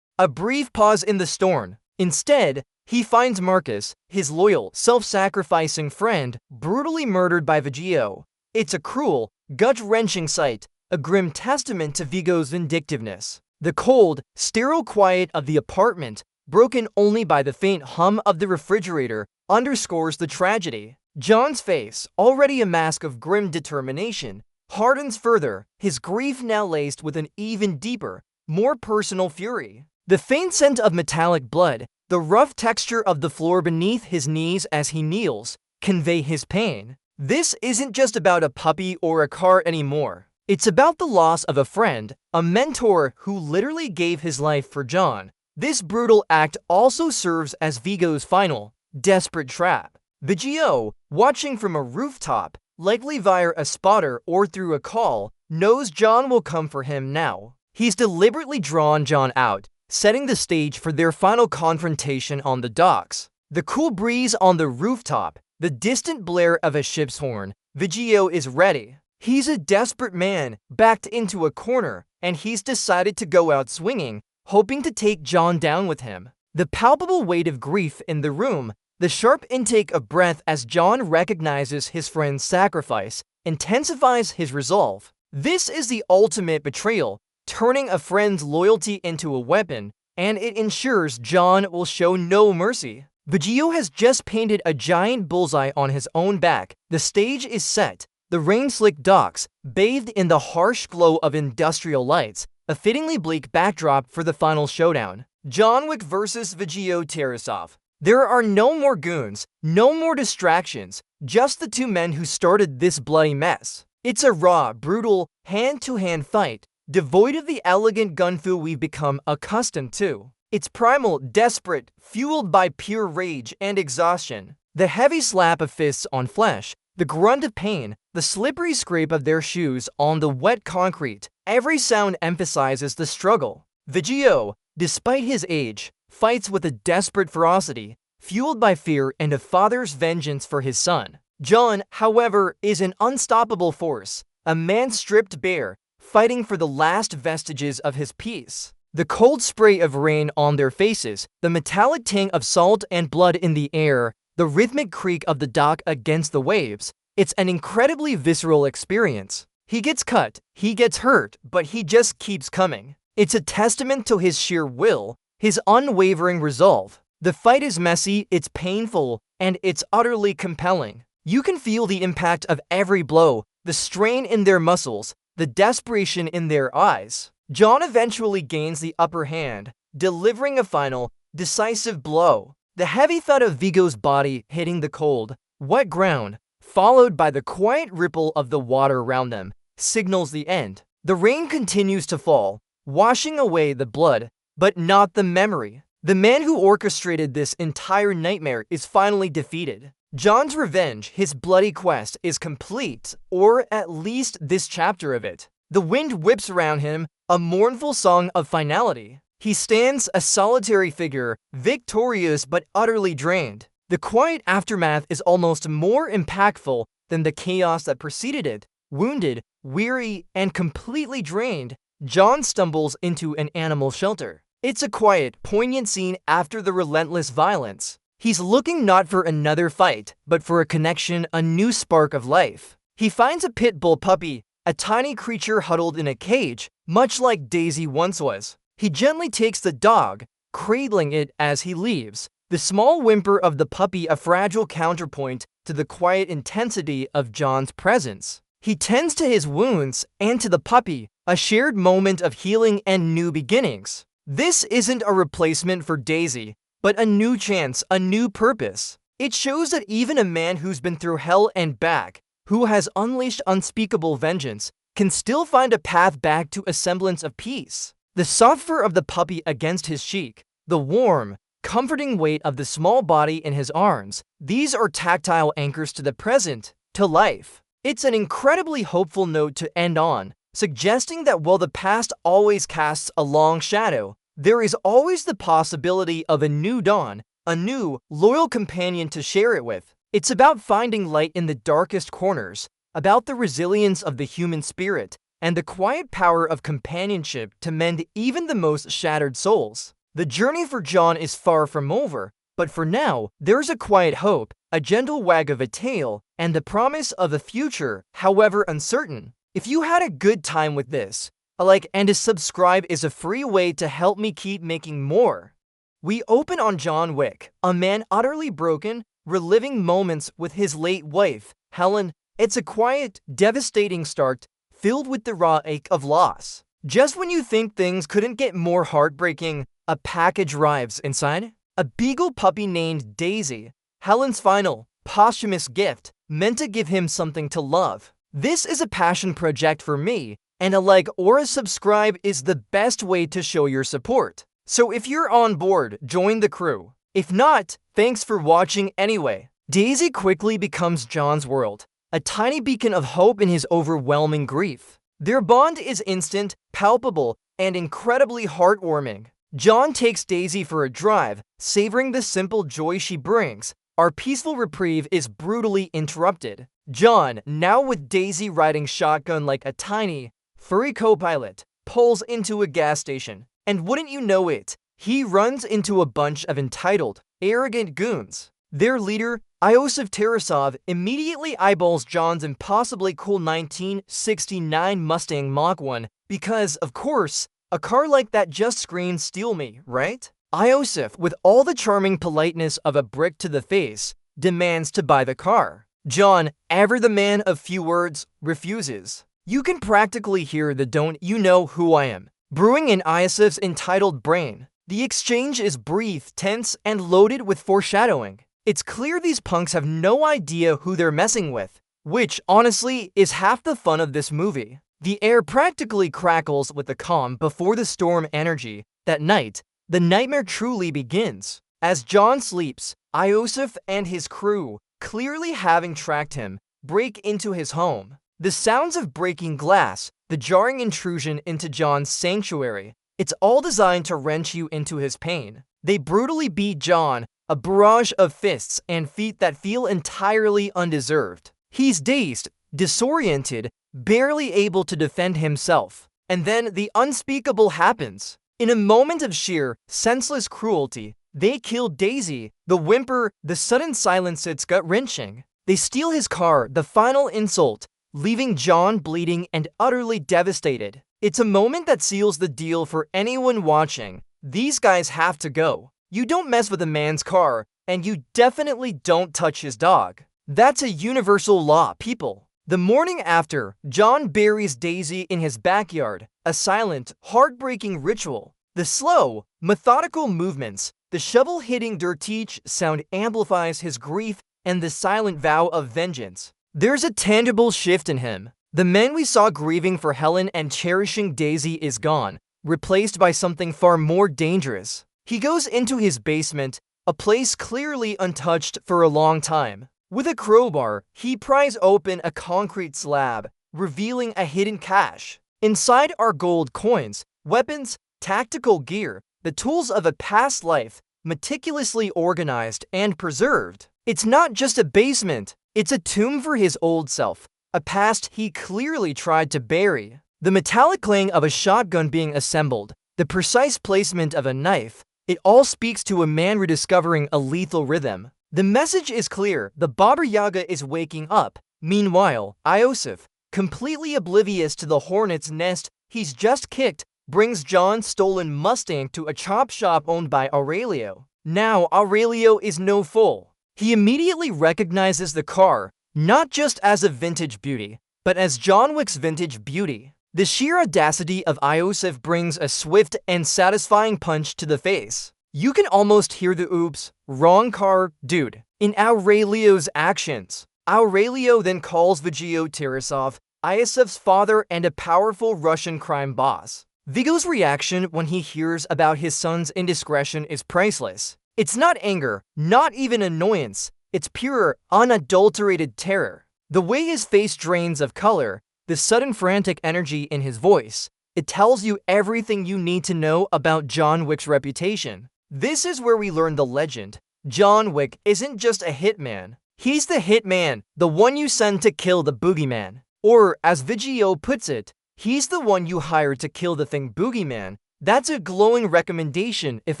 A brief pause in the storm. Instead, he finds Marcus, his loyal, self-sacrificing friend, brutally murdered by Viggo. It's a cruel, gut-wrenching sight, a grim testament to Viggo's vindictiveness. The cold, sterile quiet of the apartment, broken only by the faint hum of the refrigerator, underscores the tragedy. John's face, already a mask of grim determination, hardens further, his grief now laced with an even deeper, more personal fury. The faint scent of metallic blood, the rough texture of the floor beneath his knees as he kneels, convey his pain. This isn't just about a puppy or a car anymore. It's about the loss of a friend, a mentor who literally gave his life for John. This brutal act also serves as Viggo's final, desperate trap. Viggo, watching from a rooftop, likely via a spotter or through a call, knows John will come for him now. He's deliberately drawn John out, setting the stage for their final confrontation on the docks. The cool breeze on the rooftop, the distant blare of a ship's horn, Viggo is ready. He's a desperate man, backed into a corner, and he's decided to go out swinging, hoping to take John down with him. The palpable weight of grief in the room, the sharp intake of breath as John recognizes his friend's sacrifice, intensifies his resolve. This is the ultimate betrayal, turning a friend's loyalty into a weapon, and it ensures John will show no mercy. Viggo has just painted a giant bullseye on his own back. The stage is set, the rain-slicked docks, bathed in the harsh glow of industrial lights, a fittingly bleak backdrop for the final showdown. John Wick vs. Viggo Tarasov. There are no more goons, no more distractions, just the two men who started this bloody mess. It's a raw, brutal, hand-to-hand fight, devoid of the elegant gun-fu we've become accustomed to. It's primal, desperate, fueled by pure rage and exhaustion. The heavy slap of fists on flesh, the grunt of pain, the slippery scrape of their shoes on the wet concrete, every sound emphasizes the struggle. Viggo, despite his age, fights with a desperate ferocity, fueled by fear and a father's vengeance for his son. John, however, is an unstoppable force, a man stripped bare, fighting for the last vestiges of his peace. The cold spray of rain on their faces, the metallic tang of salt and blood in the air, the rhythmic creak of the dock against the waves, it's an incredibly visceral experience. He gets cut, he gets hurt, but he just keeps coming. It's a testament to his sheer will, his unwavering resolve. The fight is messy, it's painful, and it's utterly compelling. You can feel the impact of every blow, the strain in their muscles, the desperation in their eyes. John eventually gains the upper hand, delivering a final, decisive blow. The heavy thud of Viggo's body hitting the cold, wet ground, followed by the quiet ripple of the water around them, signals the end. The rain continues to fall, washing away the blood, but not the memory. The man who orchestrated this entire nightmare is finally defeated. John's revenge, his bloody quest, is complete, or at least this chapter of it. The wind whips around him, a mournful song of finality. He stands a solitary figure, victorious but utterly drained. The quiet aftermath is almost more impactful than the chaos that preceded it. Wounded, weary, and completely drained, John stumbles into an animal shelter. It's a quiet, poignant scene after the relentless violence. He's looking not for another fight, but for a connection, a new spark of life. He finds a pit bull puppy, a tiny creature huddled in a cage, much like Daisy once was. He gently takes the dog, cradling it as he leaves, the small whimper of the puppy a fragile counterpoint to the quiet intensity of John's presence. He tends to his wounds and to the puppy, a shared moment of healing and new beginnings. This isn't a replacement for Daisy, but a new chance, a new purpose. It shows that even a man who's been through hell and back, who has unleashed unspeakable vengeance, can still find a path back to a semblance of peace. The soft fur of the puppy against his cheek, the warm, comforting weight of the small body in his arms, these are tactile anchors to the present, to life. It's an incredibly hopeful note to end on, suggesting that while the past always casts a long shadow, there is always the possibility of a new dawn, a new, loyal companion to share it with. It's about finding light in the darkest corners, about the resilience of the human spirit, and the quiet power of companionship to mend even the most shattered souls. The journey for John is far from over, but for now, there's a quiet hope, a gentle wag of a tail, and the promise of a future, however uncertain. If you had a good time with this, a like and a subscribe is a free way to help me keep making more. We open on John Wick, a man utterly broken, reliving moments with his late wife, Helen. It's a quiet, devastating start, filled with the raw ache of loss. Just when you think things couldn't get more heartbreaking, a package arrives inside. A beagle puppy named Daisy, Helen's final, posthumous gift, meant to give him something to love. This is a passion project for me, and a like or a subscribe is the best way to show your support. So if you're on board, join the crew. If not, thanks for watching anyway. Daisy quickly becomes John's world, a tiny beacon of hope in his overwhelming grief. Their bond is instant, palpable, and incredibly heartwarming. John takes Daisy for a drive, savoring the simple joy she brings. Our peaceful reprieve is brutally interrupted. John, now with Daisy riding shotgun like a tiny, furry co-pilot, pulls into a gas station. And wouldn't you know it, he runs into a bunch of entitled, arrogant goons. Their leader, Iosef Tarasov, immediately eyeballs John's impossibly cool 1969 Mustang Mach 1 because, of course, a car like that just screams "steal me," right? Iosef, with all the charming politeness of a brick to the face, demands to buy the car. John, ever the man of few words, refuses. You can practically hear the "don't you know who I am" brewing in Iosef's entitled brain. The exchange is brief, tense, and loaded with foreshadowing. It's clear these punks have no idea who they're messing with, which, honestly, is half the fun of this movie. The air practically crackles with the calm before the storm energy. That night, the nightmare truly begins. As John sleeps, Iosef and his crew, clearly having tracked him, break into his home. The sounds of breaking glass, the jarring intrusion into John's sanctuary, it's all designed to wrench you into his pain. They brutally beat John, a barrage of fists and feet that feel entirely undeserved. He's dazed, disoriented, barely able to defend himself. And then the unspeakable happens. In a moment of sheer, senseless cruelty, they kill Daisy. The whimper, the sudden silence, it's gut-wrenching. They steal his car, the final insult, leaving John bleeding and utterly devastated. It's a moment that seals the deal for anyone watching. These guys have to go. You don't mess with a man's car, and you definitely don't touch his dog. That's a universal law, people. The morning after, John buries Daisy in his backyard, a silent, heartbreaking ritual. The slow, methodical movements, the shovel-hitting dirt each sound amplifies his grief and the silent vow of vengeance. There's a tangible shift in him. The man we saw grieving for Helen and cherishing Daisy is gone, replaced by something far more dangerous. He goes into his basement, a place clearly untouched for a long time. With a crowbar, he pries open a concrete slab, revealing a hidden cache. Inside are gold coins, weapons, tactical gear, the tools of a past life, meticulously organized and preserved. It's not just a basement, it's a tomb for his old self, a past he clearly tried to bury. The metallic clang of a shotgun being assembled, the precise placement of a knife, it all speaks to a man rediscovering a lethal rhythm. The message is clear, the Baba Yaga is waking up. Meanwhile, Iosef, completely oblivious to the hornet's nest he's just kicked, brings John's stolen Mustang to a chop shop owned by Aurelio. Now Aurelio is no fool. He immediately recognizes the car, not just as a vintage beauty, but as John Wick's vintage beauty. The sheer audacity of Iosef brings a swift and satisfying punch to the face. You can almost hear the oops, wrong car, dude, in Aurelio's actions. Aurelio then calls Viggo Tarasov, Iosef's father and a powerful Russian crime boss. Viggo's reaction when he hears about his son's indiscretion is priceless. It's not anger, not even annoyance, it's pure, unadulterated terror. The way his face drains of color, the sudden frantic energy in his voice, it tells you everything you need to know about John Wick's reputation. This is where we learn the legend. John Wick isn't just a hitman. He's the hitman, the one you send to kill the boogeyman. Or, as Viggo puts it, he's the one you hire to kill the thing boogeyman. That's a glowing recommendation if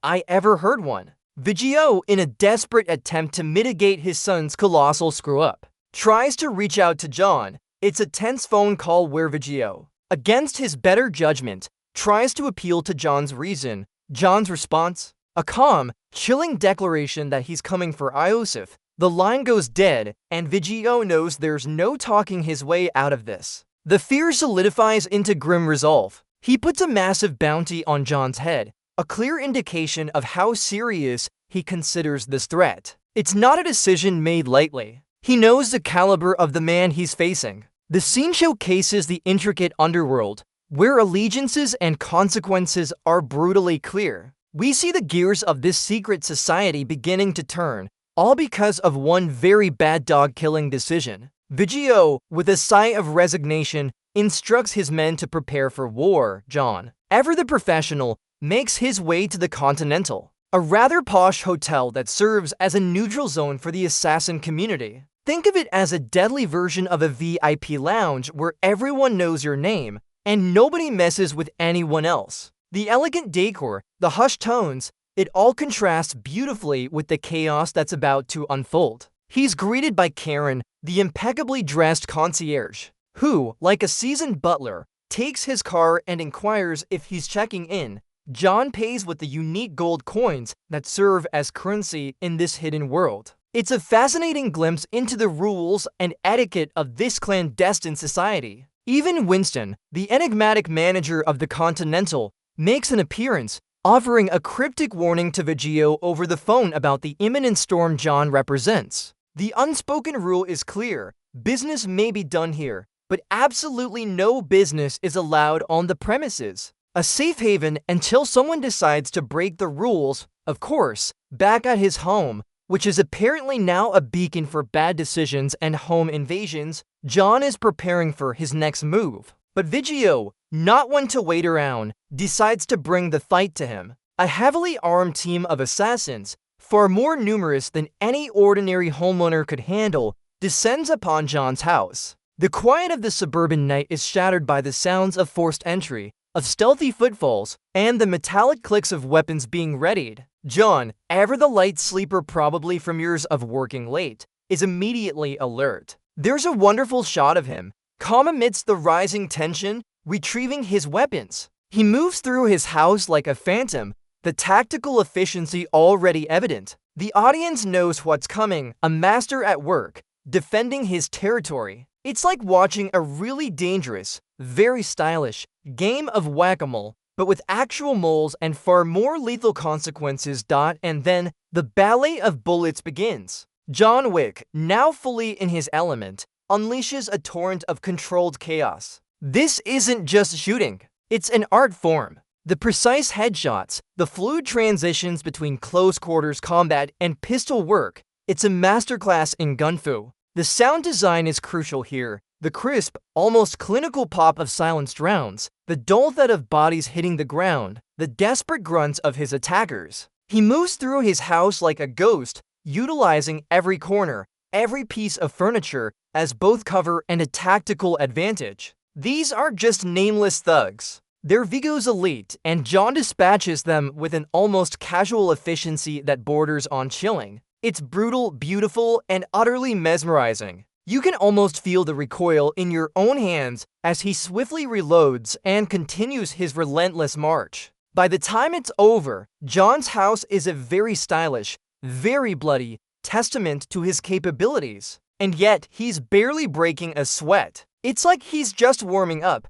I ever heard one. Viggo, in a desperate attempt to mitigate his son's colossal screw-up, tries to reach out to John. It's a tense phone call where Viggo, against his better judgment, tries to appeal to John's reason. John's response? A calm, chilling declaration that he's coming for Iosef. The line goes dead, and Viggo knows there's no talking his way out of this. The fear solidifies into grim resolve. He puts a massive bounty on John's head, a clear indication of how serious he considers this threat. It's not a decision made lightly. He knows the caliber of the man he's facing. The scene showcases the intricate underworld, where allegiances and consequences are brutally clear. We see the gears of this secret society beginning to turn, all because of one very bad dog-killing decision. Viggo, with a sigh of resignation, instructs his men to prepare for war. John, ever the professional, makes his way to the Continental, a rather posh hotel that serves as a neutral zone for the assassin community. Think of it as a deadly version of a VIP lounge where everyone knows your name and nobody messes with anyone else. The elegant decor, the hushed tones, it all contrasts beautifully with the chaos that's about to unfold. He's greeted by Karen, the impeccably dressed concierge, who, like a seasoned butler, takes his car and inquires if he's checking in. John pays with the unique gold coins that serve as currency in this hidden world. It's a fascinating glimpse into the rules and etiquette of this clandestine society. Even Winston, the enigmatic manager of the Continental, makes an appearance, offering a cryptic warning to Viggo over the phone about the imminent storm John represents. The unspoken rule is clear: business may be done here, but absolutely no business is allowed on the premises. A safe haven until someone decides to break the rules. Of course, back at his home, which is apparently now a beacon for bad decisions and home invasions, John is preparing for his next move. But Viggo, not one to wait around, decides to bring the fight to him. A heavily armed team of assassins, far more numerous than any ordinary homeowner could handle, descends upon John's house. The quiet of the suburban night is shattered by the sounds of forced entry, of stealthy footfalls, and the metallic clicks of weapons being readied. John, ever the light sleeper probably from years of working late, is immediately alert. There's a wonderful shot of him, calm amidst the rising tension, retrieving his weapons. He moves through his house like a phantom, the tactical efficiency already evident. The audience knows what's coming, a master at work, defending his territory. It's like watching a really dangerous, very stylish game of whack-a-mole, but with actual moles and far more lethal consequences. And then, the ballet of bullets begins. John Wick, now fully in his element, unleashes a torrent of controlled chaos. This isn't just shooting, it's an art form. The precise headshots, the fluid transitions between close quarters combat and pistol work, it's a masterclass in gunfu. The sound design is crucial here. The crisp, almost clinical pop of silenced rounds, the dull thud of bodies hitting the ground, the desperate grunts of his attackers. He moves through his house like a ghost, utilizing every corner, every piece of furniture as both cover and a tactical advantage. These are just nameless thugs. They're Viggo's elite, and John dispatches them with an almost casual efficiency that borders on chilling. It's brutal, beautiful, and utterly mesmerizing. You can almost feel the recoil in your own hands as he swiftly reloads and continues his relentless march. By the time it's over, John's house is a very stylish, very bloody testament to his capabilities. And yet, he's barely breaking a sweat. It's like he's just warming up,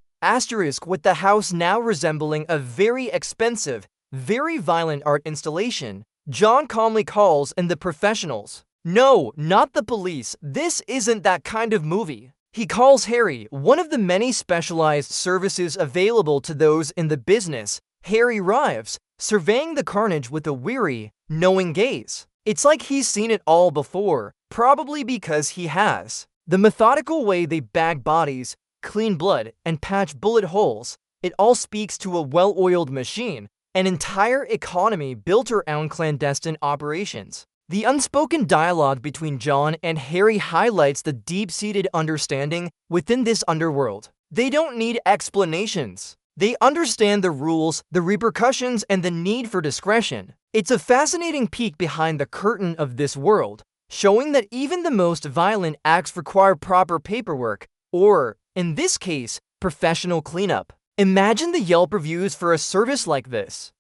with the house now resembling a very expensive, very violent art installation. John calmly calls in the professionals. No, not the police. This isn't that kind of movie. He calls Harry, one of the many specialized services available to those in the business. Harry arrives, surveying the carnage with a weary, knowing gaze. It's like he's seen it all before, probably because he has. The methodical way they bag bodies, clean blood, and patch bullet holes, it all speaks to a well-oiled machine, an entire economy built around clandestine operations. The unspoken dialogue between John and Harry highlights the deep-seated understanding within this underworld. They don't need explanations. They understand the rules, the repercussions, and the need for discretion. It's a fascinating peek behind the curtain of this world, showing that even the most violent acts require proper paperwork, or, in this case, professional cleanup. Imagine the Yelp reviews for a service like this.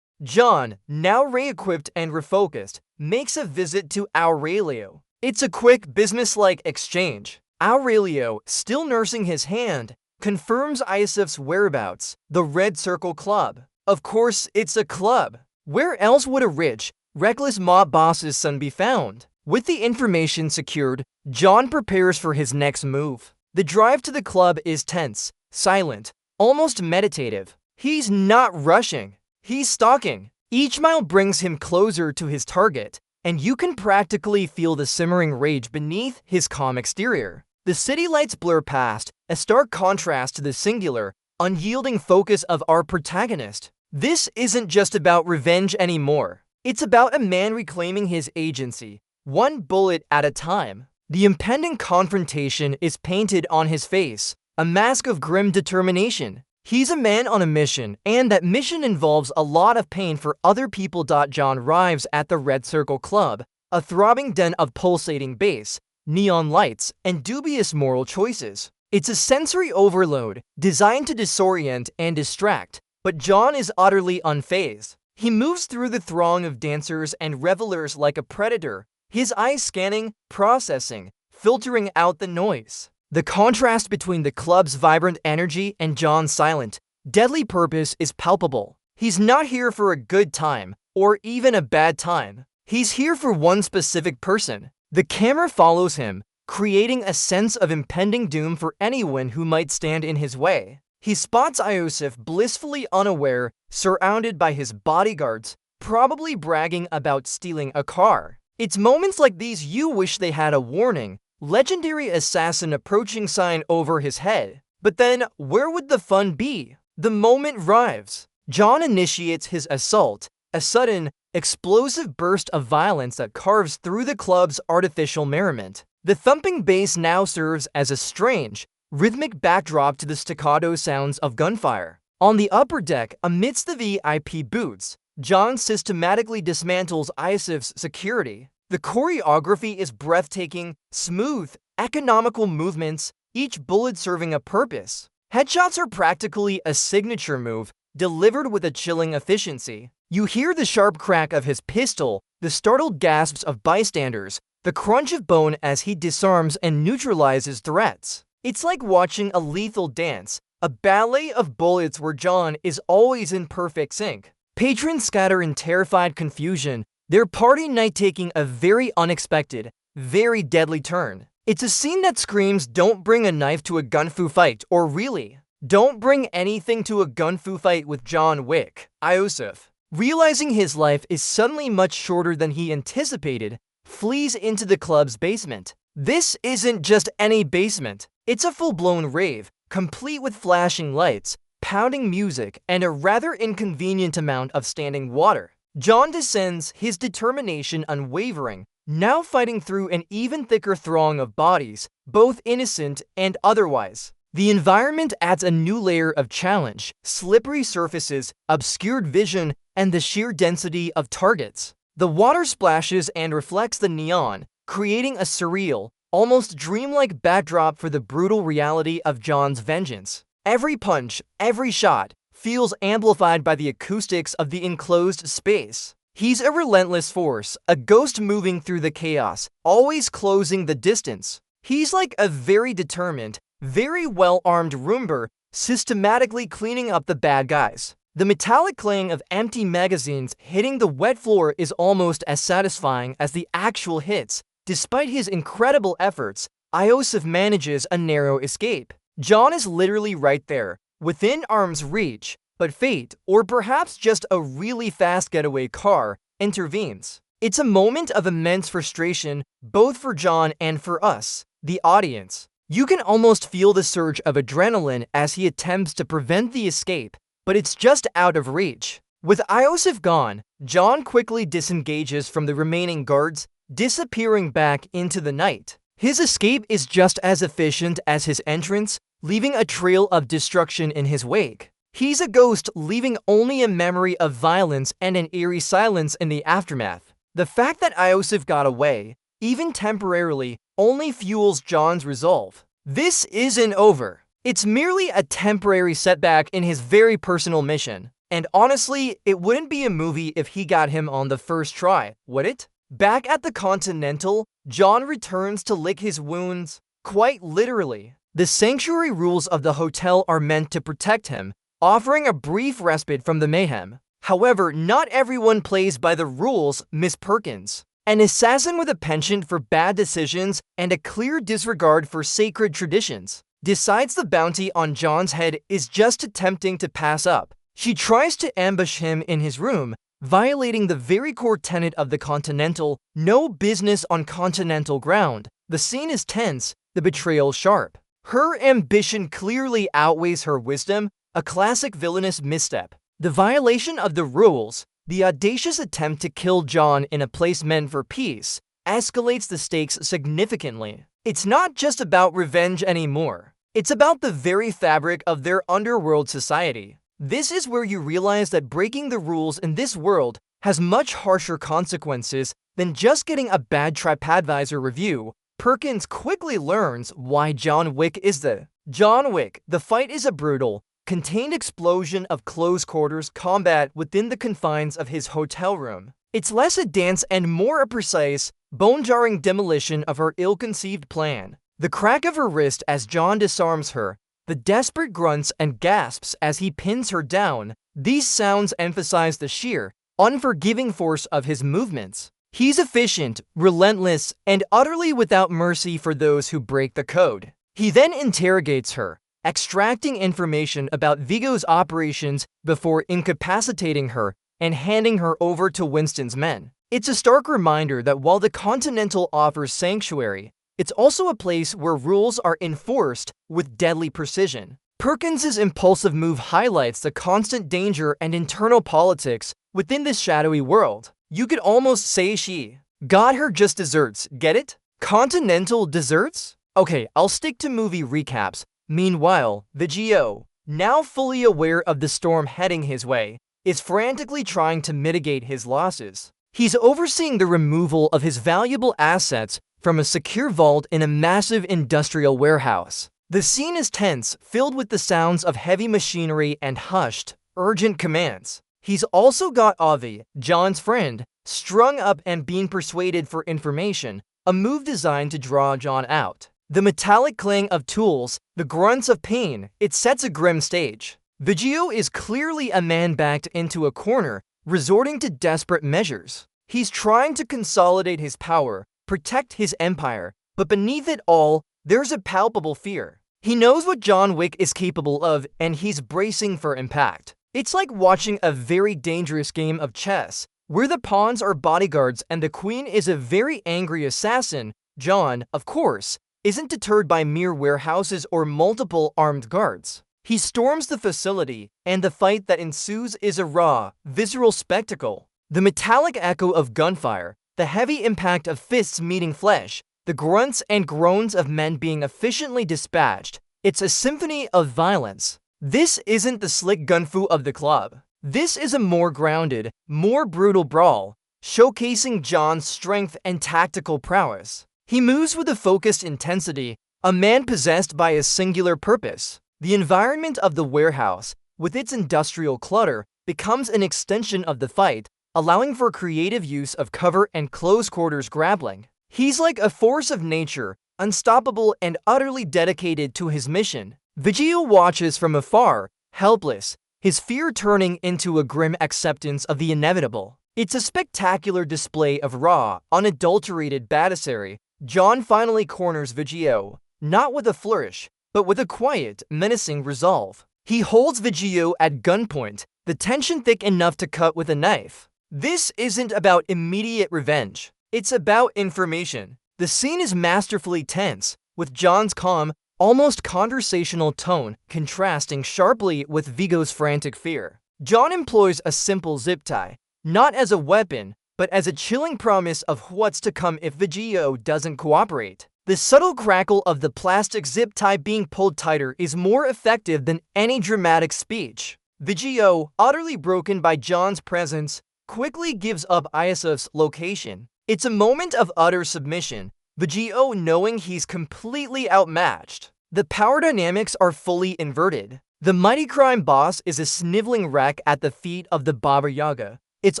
John, now re-equipped and refocused, makes a visit to Aurelio. It's a quick, business-like exchange. Aurelio, still nursing his hand, confirms Iosef's whereabouts, the Red Circle Club. Of course, it's a club. Where else would a rich, reckless mob boss's son be found? With the information secured, John prepares for his next move. The drive to the club is tense, silent, almost meditative. He's not rushing. He's stalking. Each mile brings him closer to his target, and you can practically feel the simmering rage beneath his calm exterior. The city lights blur past, a stark contrast to the singular, unyielding focus of our protagonist. This isn't just about revenge anymore. It's about a man reclaiming his agency, one bullet at a time. The impending confrontation is painted on his face, a mask of grim determination. He's a man on a mission, and that mission involves a lot of pain for other people. John arrives at the Red Circle Club, a throbbing den of pulsating bass, neon lights, and dubious moral choices. It's a sensory overload, designed to disorient and distract, but John is utterly unfazed. He moves through the throng of dancers and revelers like a predator, his eyes scanning, processing, filtering out the noise. The contrast between the club's vibrant energy and John's silent, deadly purpose is palpable. He's not here for a good time, or even a bad time. He's here for one specific person. The camera follows him, creating a sense of impending doom for anyone who might stand in his way. He spots Iosef blissfully unaware, surrounded by his bodyguards, probably bragging about stealing a car. It's moments like these you wish they had a warning, legendary assassin approaching sign over his head. But then, where would the fun be? The moment arrives. John initiates his assault, a sudden, explosive burst of violence that carves through the club's artificial merriment. The thumping bass now serves as a strange, rhythmic backdrop to the staccato sounds of gunfire. On the upper deck, amidst the VIP booths, John systematically dismantles Iosef's security. The choreography is breathtaking, smooth, economical movements, each bullet serving a purpose. Headshots are practically a signature move, delivered with a chilling efficiency. You hear the sharp crack of his pistol, the startled gasps of bystanders, the crunch of bone as he disarms and neutralizes threats. It's like watching a lethal dance, a ballet of bullets where John is always in perfect sync. Patrons scatter in terrified confusion, their party night taking a very unexpected, very deadly turn. It's a scene that screams, "Don't bring a knife to a gunfu fight," or really. Don't bring anything to a gun-fu fight with John Wick. Iosef, realizing his life is suddenly much shorter than he anticipated, flees into the club's basement. This isn't just any basement. It's a full-blown rave, complete with flashing lights, pounding music, and a rather inconvenient amount of standing water. John descends, his determination unwavering, now fighting through an even thicker throng of bodies, both innocent and otherwise. The environment adds a new layer of challenge, slippery surfaces, obscured vision, and the sheer density of targets. The water splashes and reflects the neon, creating a surreal, almost dreamlike backdrop for the brutal reality of John's vengeance. Every punch, every shot, feels amplified by the acoustics of the enclosed space. He's a relentless force, a ghost moving through the chaos, always closing the distance. He's like a very determined, very well-armed Roomba, systematically cleaning up the bad guys. The metallic clang of empty magazines hitting the wet floor is almost as satisfying as the actual hits. Despite his incredible efforts, Iosef manages a narrow escape. John is literally right there, within arm's reach, but fate, or perhaps just a really fast getaway car, intervenes. It's a moment of immense frustration, both for John and for us, the audience. You can almost feel the surge of adrenaline as he attempts to prevent the escape, but it's just out of reach. With Iosef gone, John quickly disengages from the remaining guards, disappearing back into the night. His escape is just as efficient as his entrance, leaving a trail of destruction in his wake. He's a ghost, leaving only a memory of violence and an eerie silence in the aftermath. The fact that Iosef got away, even temporarily, only fuels John's resolve. This isn't over. It's merely a temporary setback in his very personal mission. And honestly, it wouldn't be a movie if he got him on the first try, would it? Back at the Continental, John returns to lick his wounds, quite literally. The sanctuary rules of the hotel are meant to protect him, offering a brief respite from the mayhem. However, not everyone plays by the rules, Miss Perkins. An assassin with a penchant for bad decisions and a clear disregard for sacred traditions, decides the bounty on John's head is just attempting to pass up. She tries to ambush him in his room, violating the very core tenet of the Continental, no business on Continental ground. The scene is tense, the betrayal sharp. Her ambition clearly outweighs her wisdom, a classic villainous misstep. The violation of the rules, the audacious attempt to kill John in a place meant for peace, escalates the stakes significantly. It's not just about revenge anymore. It's about the very fabric of their underworld society. This is where you realize that breaking the rules in this world has much harsher consequences than just getting a bad TripAdvisor review. Perkins quickly learns why John Wick is the John Wick. The fight is a brutal, contained explosion of close-quarters combat within the confines of his hotel room. It's less a dance and more a precise, bone-jarring demolition of her ill-conceived plan. The crack of her wrist as John disarms her, the desperate grunts and gasps as he pins her down, these sounds emphasize the sheer, unforgiving force of his movements. He's efficient, relentless, and utterly without mercy for those who break the code. He then interrogates her, extracting information about Viggo's operations before incapacitating her and handing her over to Winston's men. It's a stark reminder that while the Continental offers sanctuary, it's also a place where rules are enforced with deadly precision. Perkins's impulsive move highlights the constant danger and internal politics within this shadowy world. You could almost say she got her just desserts, get it? Continental desserts? Okay, I'll stick to movie recaps. Meanwhile, Viggo, now fully aware of the storm heading his way, is frantically trying to mitigate his losses. He's overseeing the removal of his valuable assets from a secure vault in a massive industrial warehouse. The scene is tense, filled with the sounds of heavy machinery and hushed, urgent commands. He's also got Avi, John's friend, strung up and being persuaded for information, a move designed to draw John out. The metallic clang of tools, the grunts of pain, it sets a grim stage. Viggo is clearly a man backed into a corner, resorting to desperate measures. He's trying to consolidate his power, protect his empire, but beneath it all, there's a palpable fear. He knows what John Wick is capable of, and he's bracing for impact. It's like watching a very dangerous game of chess, where the pawns are bodyguards and the queen is a very angry assassin. John, of course, isn't deterred by mere warehouses or multiple armed guards. He storms the facility, and the fight that ensues is a raw, visceral spectacle. The metallic echo of gunfire, the heavy impact of fists meeting flesh, the grunts and groans of men being efficiently dispatched. It's a symphony of violence. This isn't the slick gunfu of the club. This is a more grounded, more brutal brawl, showcasing John's strength and tactical prowess. He moves with a focused intensity, a man possessed by a singular purpose. The environment of the warehouse, with its industrial clutter, becomes an extension of the fight, allowing for creative use of cover and close-quarters grappling. He's like a force of nature, unstoppable and utterly dedicated to his mission. Viggo watches from afar, helpless, his fear turning into a grim acceptance of the inevitable. It's a spectacular display of raw, unadulterated badassery. John finally corners Viggo, not with a flourish, but with a quiet, menacing resolve. He holds Viggo at gunpoint, the tension thick enough to cut with a knife. This isn't about immediate revenge. It's about information. The scene is masterfully tense, with John's calm, almost conversational tone contrasting sharply with Viggo's frantic fear. John employs a simple zip tie, not as a weapon, but as a chilling promise of what's to come if Viggo doesn't cooperate. The subtle crackle of the plastic zip tie being pulled tighter is more effective than any dramatic speech. Viggo, utterly broken by John's presence, quickly gives up Iosef's location. It's a moment of utter submission, Viggo knowing he's completely outmatched. The power dynamics are fully inverted. The mighty crime boss is a sniveling wreck at the feet of the Baba Yaga. It's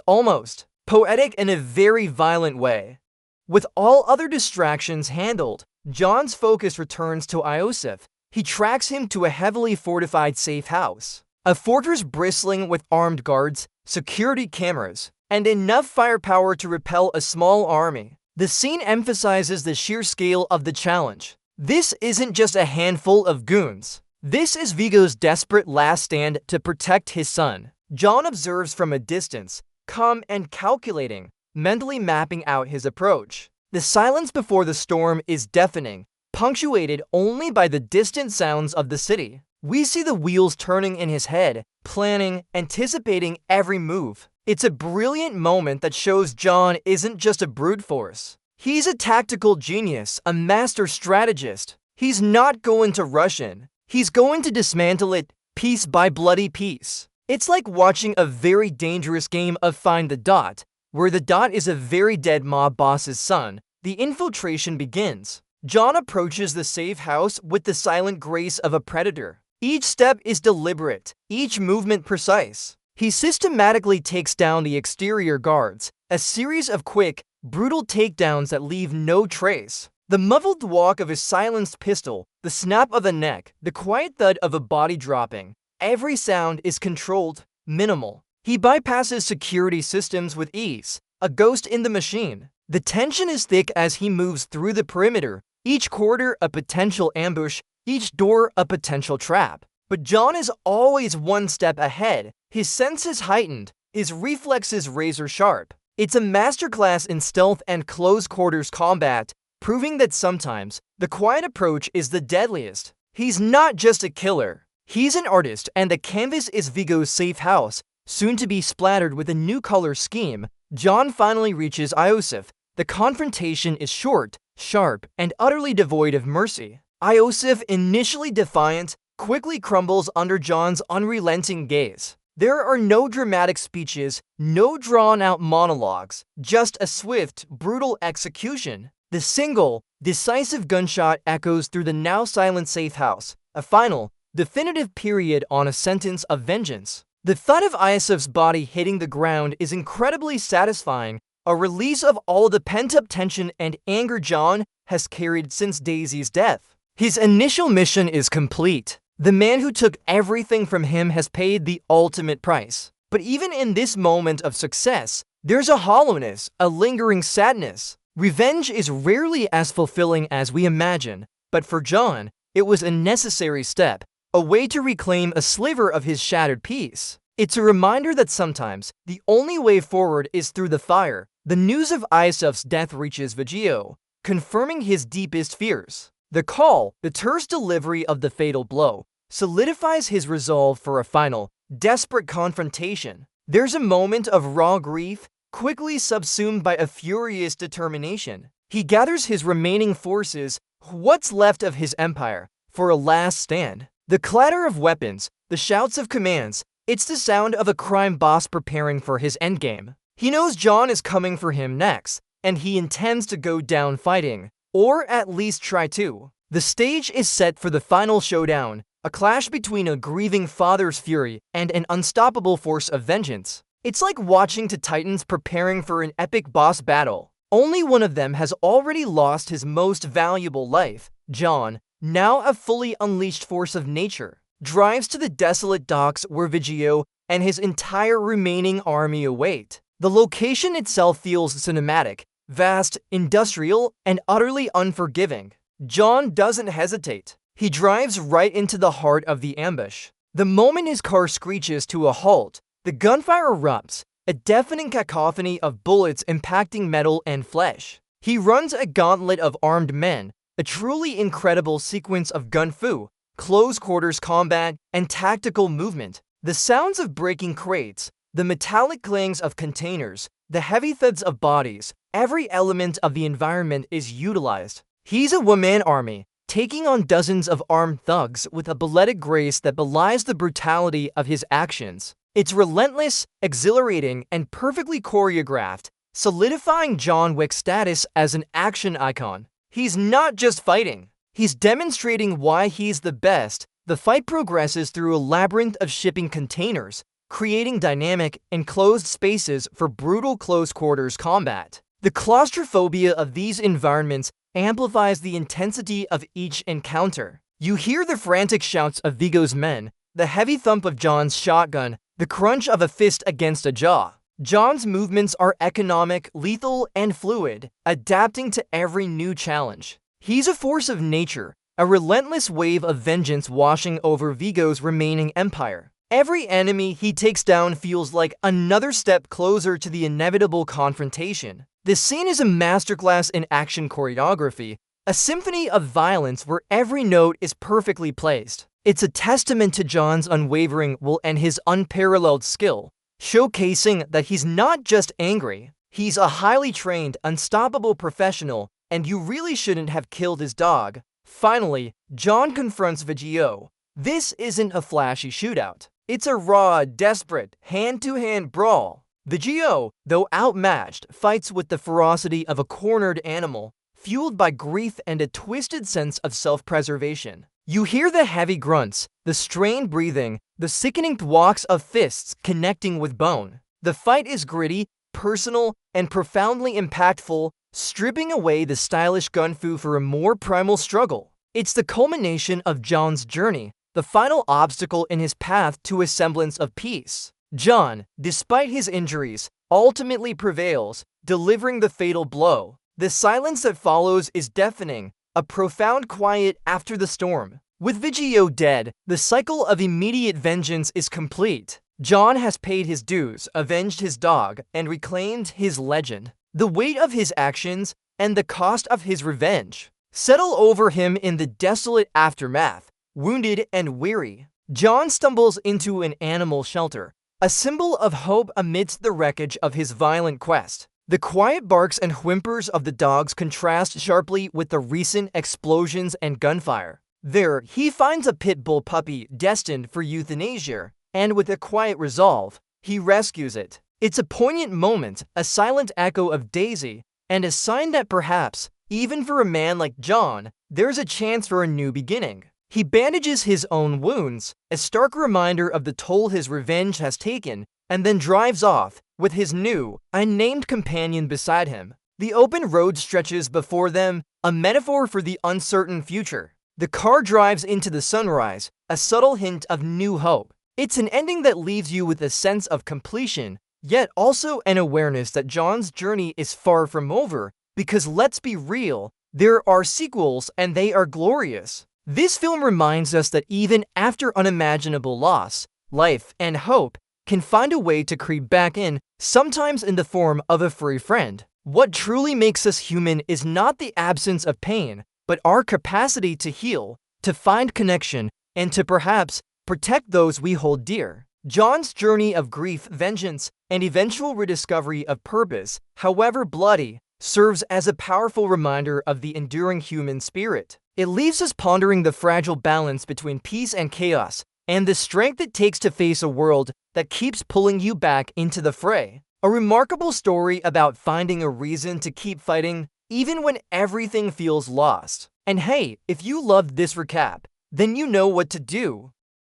almost poetic in a very violent way. With all other distractions handled, John's focus returns to Iosef. He tracks him to a heavily fortified safe house, a fortress bristling with armed guards, security cameras, and enough firepower to repel a small army. The scene emphasizes the sheer scale of the challenge. This isn't just a handful of goons. This is Viggo's desperate last stand to protect his son. John observes from a distance, calm and calculating, mentally mapping out his approach. The silence before the storm is deafening, punctuated only by the distant sounds of the city. We see the wheels turning in his head, planning, anticipating every move. It's a brilliant moment that shows John isn't just a brute force. He's a tactical genius, a master strategist. He's not going to rush in. He's going to dismantle it piece by bloody piece. It's like watching a very dangerous game of Find the Dot, where the dot is a very dead mob boss's son. The infiltration begins. John approaches the safe house with the silent grace of a predator. Each step is deliberate, each movement precise. He systematically takes down the exterior guards, a series of quick, brutal takedowns that leave no trace. The muffled walk of a silenced pistol, the snap of a neck, the quiet thud of a body dropping. Every sound is controlled, minimal. He bypasses security systems with ease, a ghost in the machine. The tension is thick as he moves through the perimeter, each corridor a potential ambush, each door a potential trap. But John is always one step ahead, his senses heightened, his reflexes razor sharp. It's a masterclass in stealth and close quarters combat, proving that sometimes the quiet approach is the deadliest. He's not just a killer, he's an artist, and the canvas is Viggo's safe house, soon to be splattered with a new color scheme. John finally reaches Iosef. The confrontation is short, sharp, and utterly devoid of mercy. Iosef, initially defiant, quickly crumbles under John's unrelenting gaze. There are no dramatic speeches, no drawn-out monologues, just a swift, brutal execution. The single, decisive gunshot echoes through the now silent safe house, a final, definitive period on a sentence of vengeance. The thud of Iosef's body hitting the ground is incredibly satisfying, a release of all the pent-up tension and anger John has carried since Daisy's death. His initial mission is complete. The man who took everything from him has paid the ultimate price. But even in this moment of success, there's a hollowness, a lingering sadness. Revenge is rarely as fulfilling as we imagine, but for John, It was a necessary step, a way to reclaim a sliver of his shattered peace. It's a reminder that sometimes the only way forward is through the fire. The news of Iosef's death reaches Viggo, confirming his deepest fears. The call, the terse delivery of the fatal blow, solidifies his resolve for a final, desperate confrontation. There's a moment of raw grief, quickly subsumed by a furious determination. He gathers his remaining forces, what's left of his empire, for a last stand. The clatter of weapons, the shouts of commands, it's the sound of a crime boss preparing for his endgame. He knows John is coming for him next, and he intends to go down fighting, or at least try to. The stage is set for the final showdown, a clash between a grieving father's fury and an unstoppable force of vengeance. It's like watching two titans preparing for an epic boss battle. Only one of them has already lost his most valuable life. John, now a fully unleashed force of nature, drives to the desolate docks where Viggo and his entire remaining army await. The location itself feels cinematic, vast, industrial, and utterly unforgiving. John doesn't hesitate. He drives right into the heart of the ambush. The moment his car screeches to a halt, the gunfire erupts, a deafening cacophony of bullets impacting metal and flesh. He runs a gauntlet of armed men, a truly incredible sequence of gun-fu, close-quarters combat, and tactical movement. The sounds of breaking crates, the metallic clangs of containers, the heavy thuds of bodies, every element of the environment is utilized. He's a one-man army, taking on dozens of armed thugs with a balletic grace that belies the brutality of his actions. It's relentless, exhilarating, and perfectly choreographed, solidifying John Wick's status as an action icon. He's not just fighting, he's demonstrating why he's the best. The fight progresses through a labyrinth of shipping containers, creating dynamic, enclosed spaces for brutal close-quarters combat. The claustrophobia of these environments amplifies the intensity of each encounter. You hear the frantic shouts of Viggo's men, the heavy thump of John's shotgun, the crunch of a fist against a jaw. John's movements are economic, lethal, and fluid, adapting to every new challenge. He's a force of nature, a relentless wave of vengeance washing over Viggo's remaining empire. Every enemy he takes down feels like another step closer to the inevitable confrontation. This scene is a masterclass in action choreography, a symphony of violence where every note is perfectly placed. It's a testament to John's unwavering will and his unparalleled skill, showcasing that he's not just angry, he's a highly trained, unstoppable professional, and you really shouldn't have killed his dog. Finally, John confronts Viggo. This isn't a flashy shootout. It's a raw, desperate, hand-to-hand brawl. Viggo, though outmatched, fights with the ferocity of a cornered animal, fueled by grief and a twisted sense of self-preservation. You hear the heavy grunts, the strained breathing, the sickening thwacks of fists connecting with bone. The fight is gritty, personal, and profoundly impactful, stripping away the stylish gun-fu for a more primal struggle. It's the culmination of John's journey, the final obstacle in his path to a semblance of peace. John, despite his injuries, ultimately prevails, delivering the fatal blow. The silence that follows is deafening, a profound quiet after the storm. With Viggo dead, the cycle of immediate vengeance is complete. John has paid his dues, avenged his dog, and reclaimed his legend. The weight of his actions and the cost of his revenge settle over him in the desolate aftermath. Wounded and weary, John stumbles into an animal shelter, a symbol of hope amidst the wreckage of his violent quest. The quiet barks and whimpers of the dogs contrast sharply with the recent explosions and gunfire. There, he finds a pit bull puppy destined for euthanasia, and with a quiet resolve, he rescues it. It's a poignant moment, a silent echo of Daisy, and a sign that perhaps, even for a man like John, there's a chance for a new beginning. He bandages his own wounds, a stark reminder of the toll his revenge has taken, and then drives off, with his new, unnamed companion beside him. The open road stretches before them, a metaphor for the uncertain future. The car drives into the sunrise, a subtle hint of new hope. It's an ending that leaves you with a sense of completion, yet also an awareness that John's journey is far from over, because let's be real, there are sequels and they are glorious. This film reminds us that even after unimaginable loss, life and hope can find a way to creep back in, sometimes in the form of a furry friend. What truly makes us human is not the absence of pain, but our capacity to heal, to find connection, and to perhaps protect those we hold dear. John's journey of grief, vengeance, and eventual rediscovery of purpose, however bloody, serves as a powerful reminder of the enduring human spirit. It leaves us pondering the fragile balance between peace and chaos, and the strength it takes to face a world that keeps pulling you back into the fray. A remarkable story about finding a reason to keep fighting, even when everything feels lost. And hey, if you loved this recap, then you know what to do.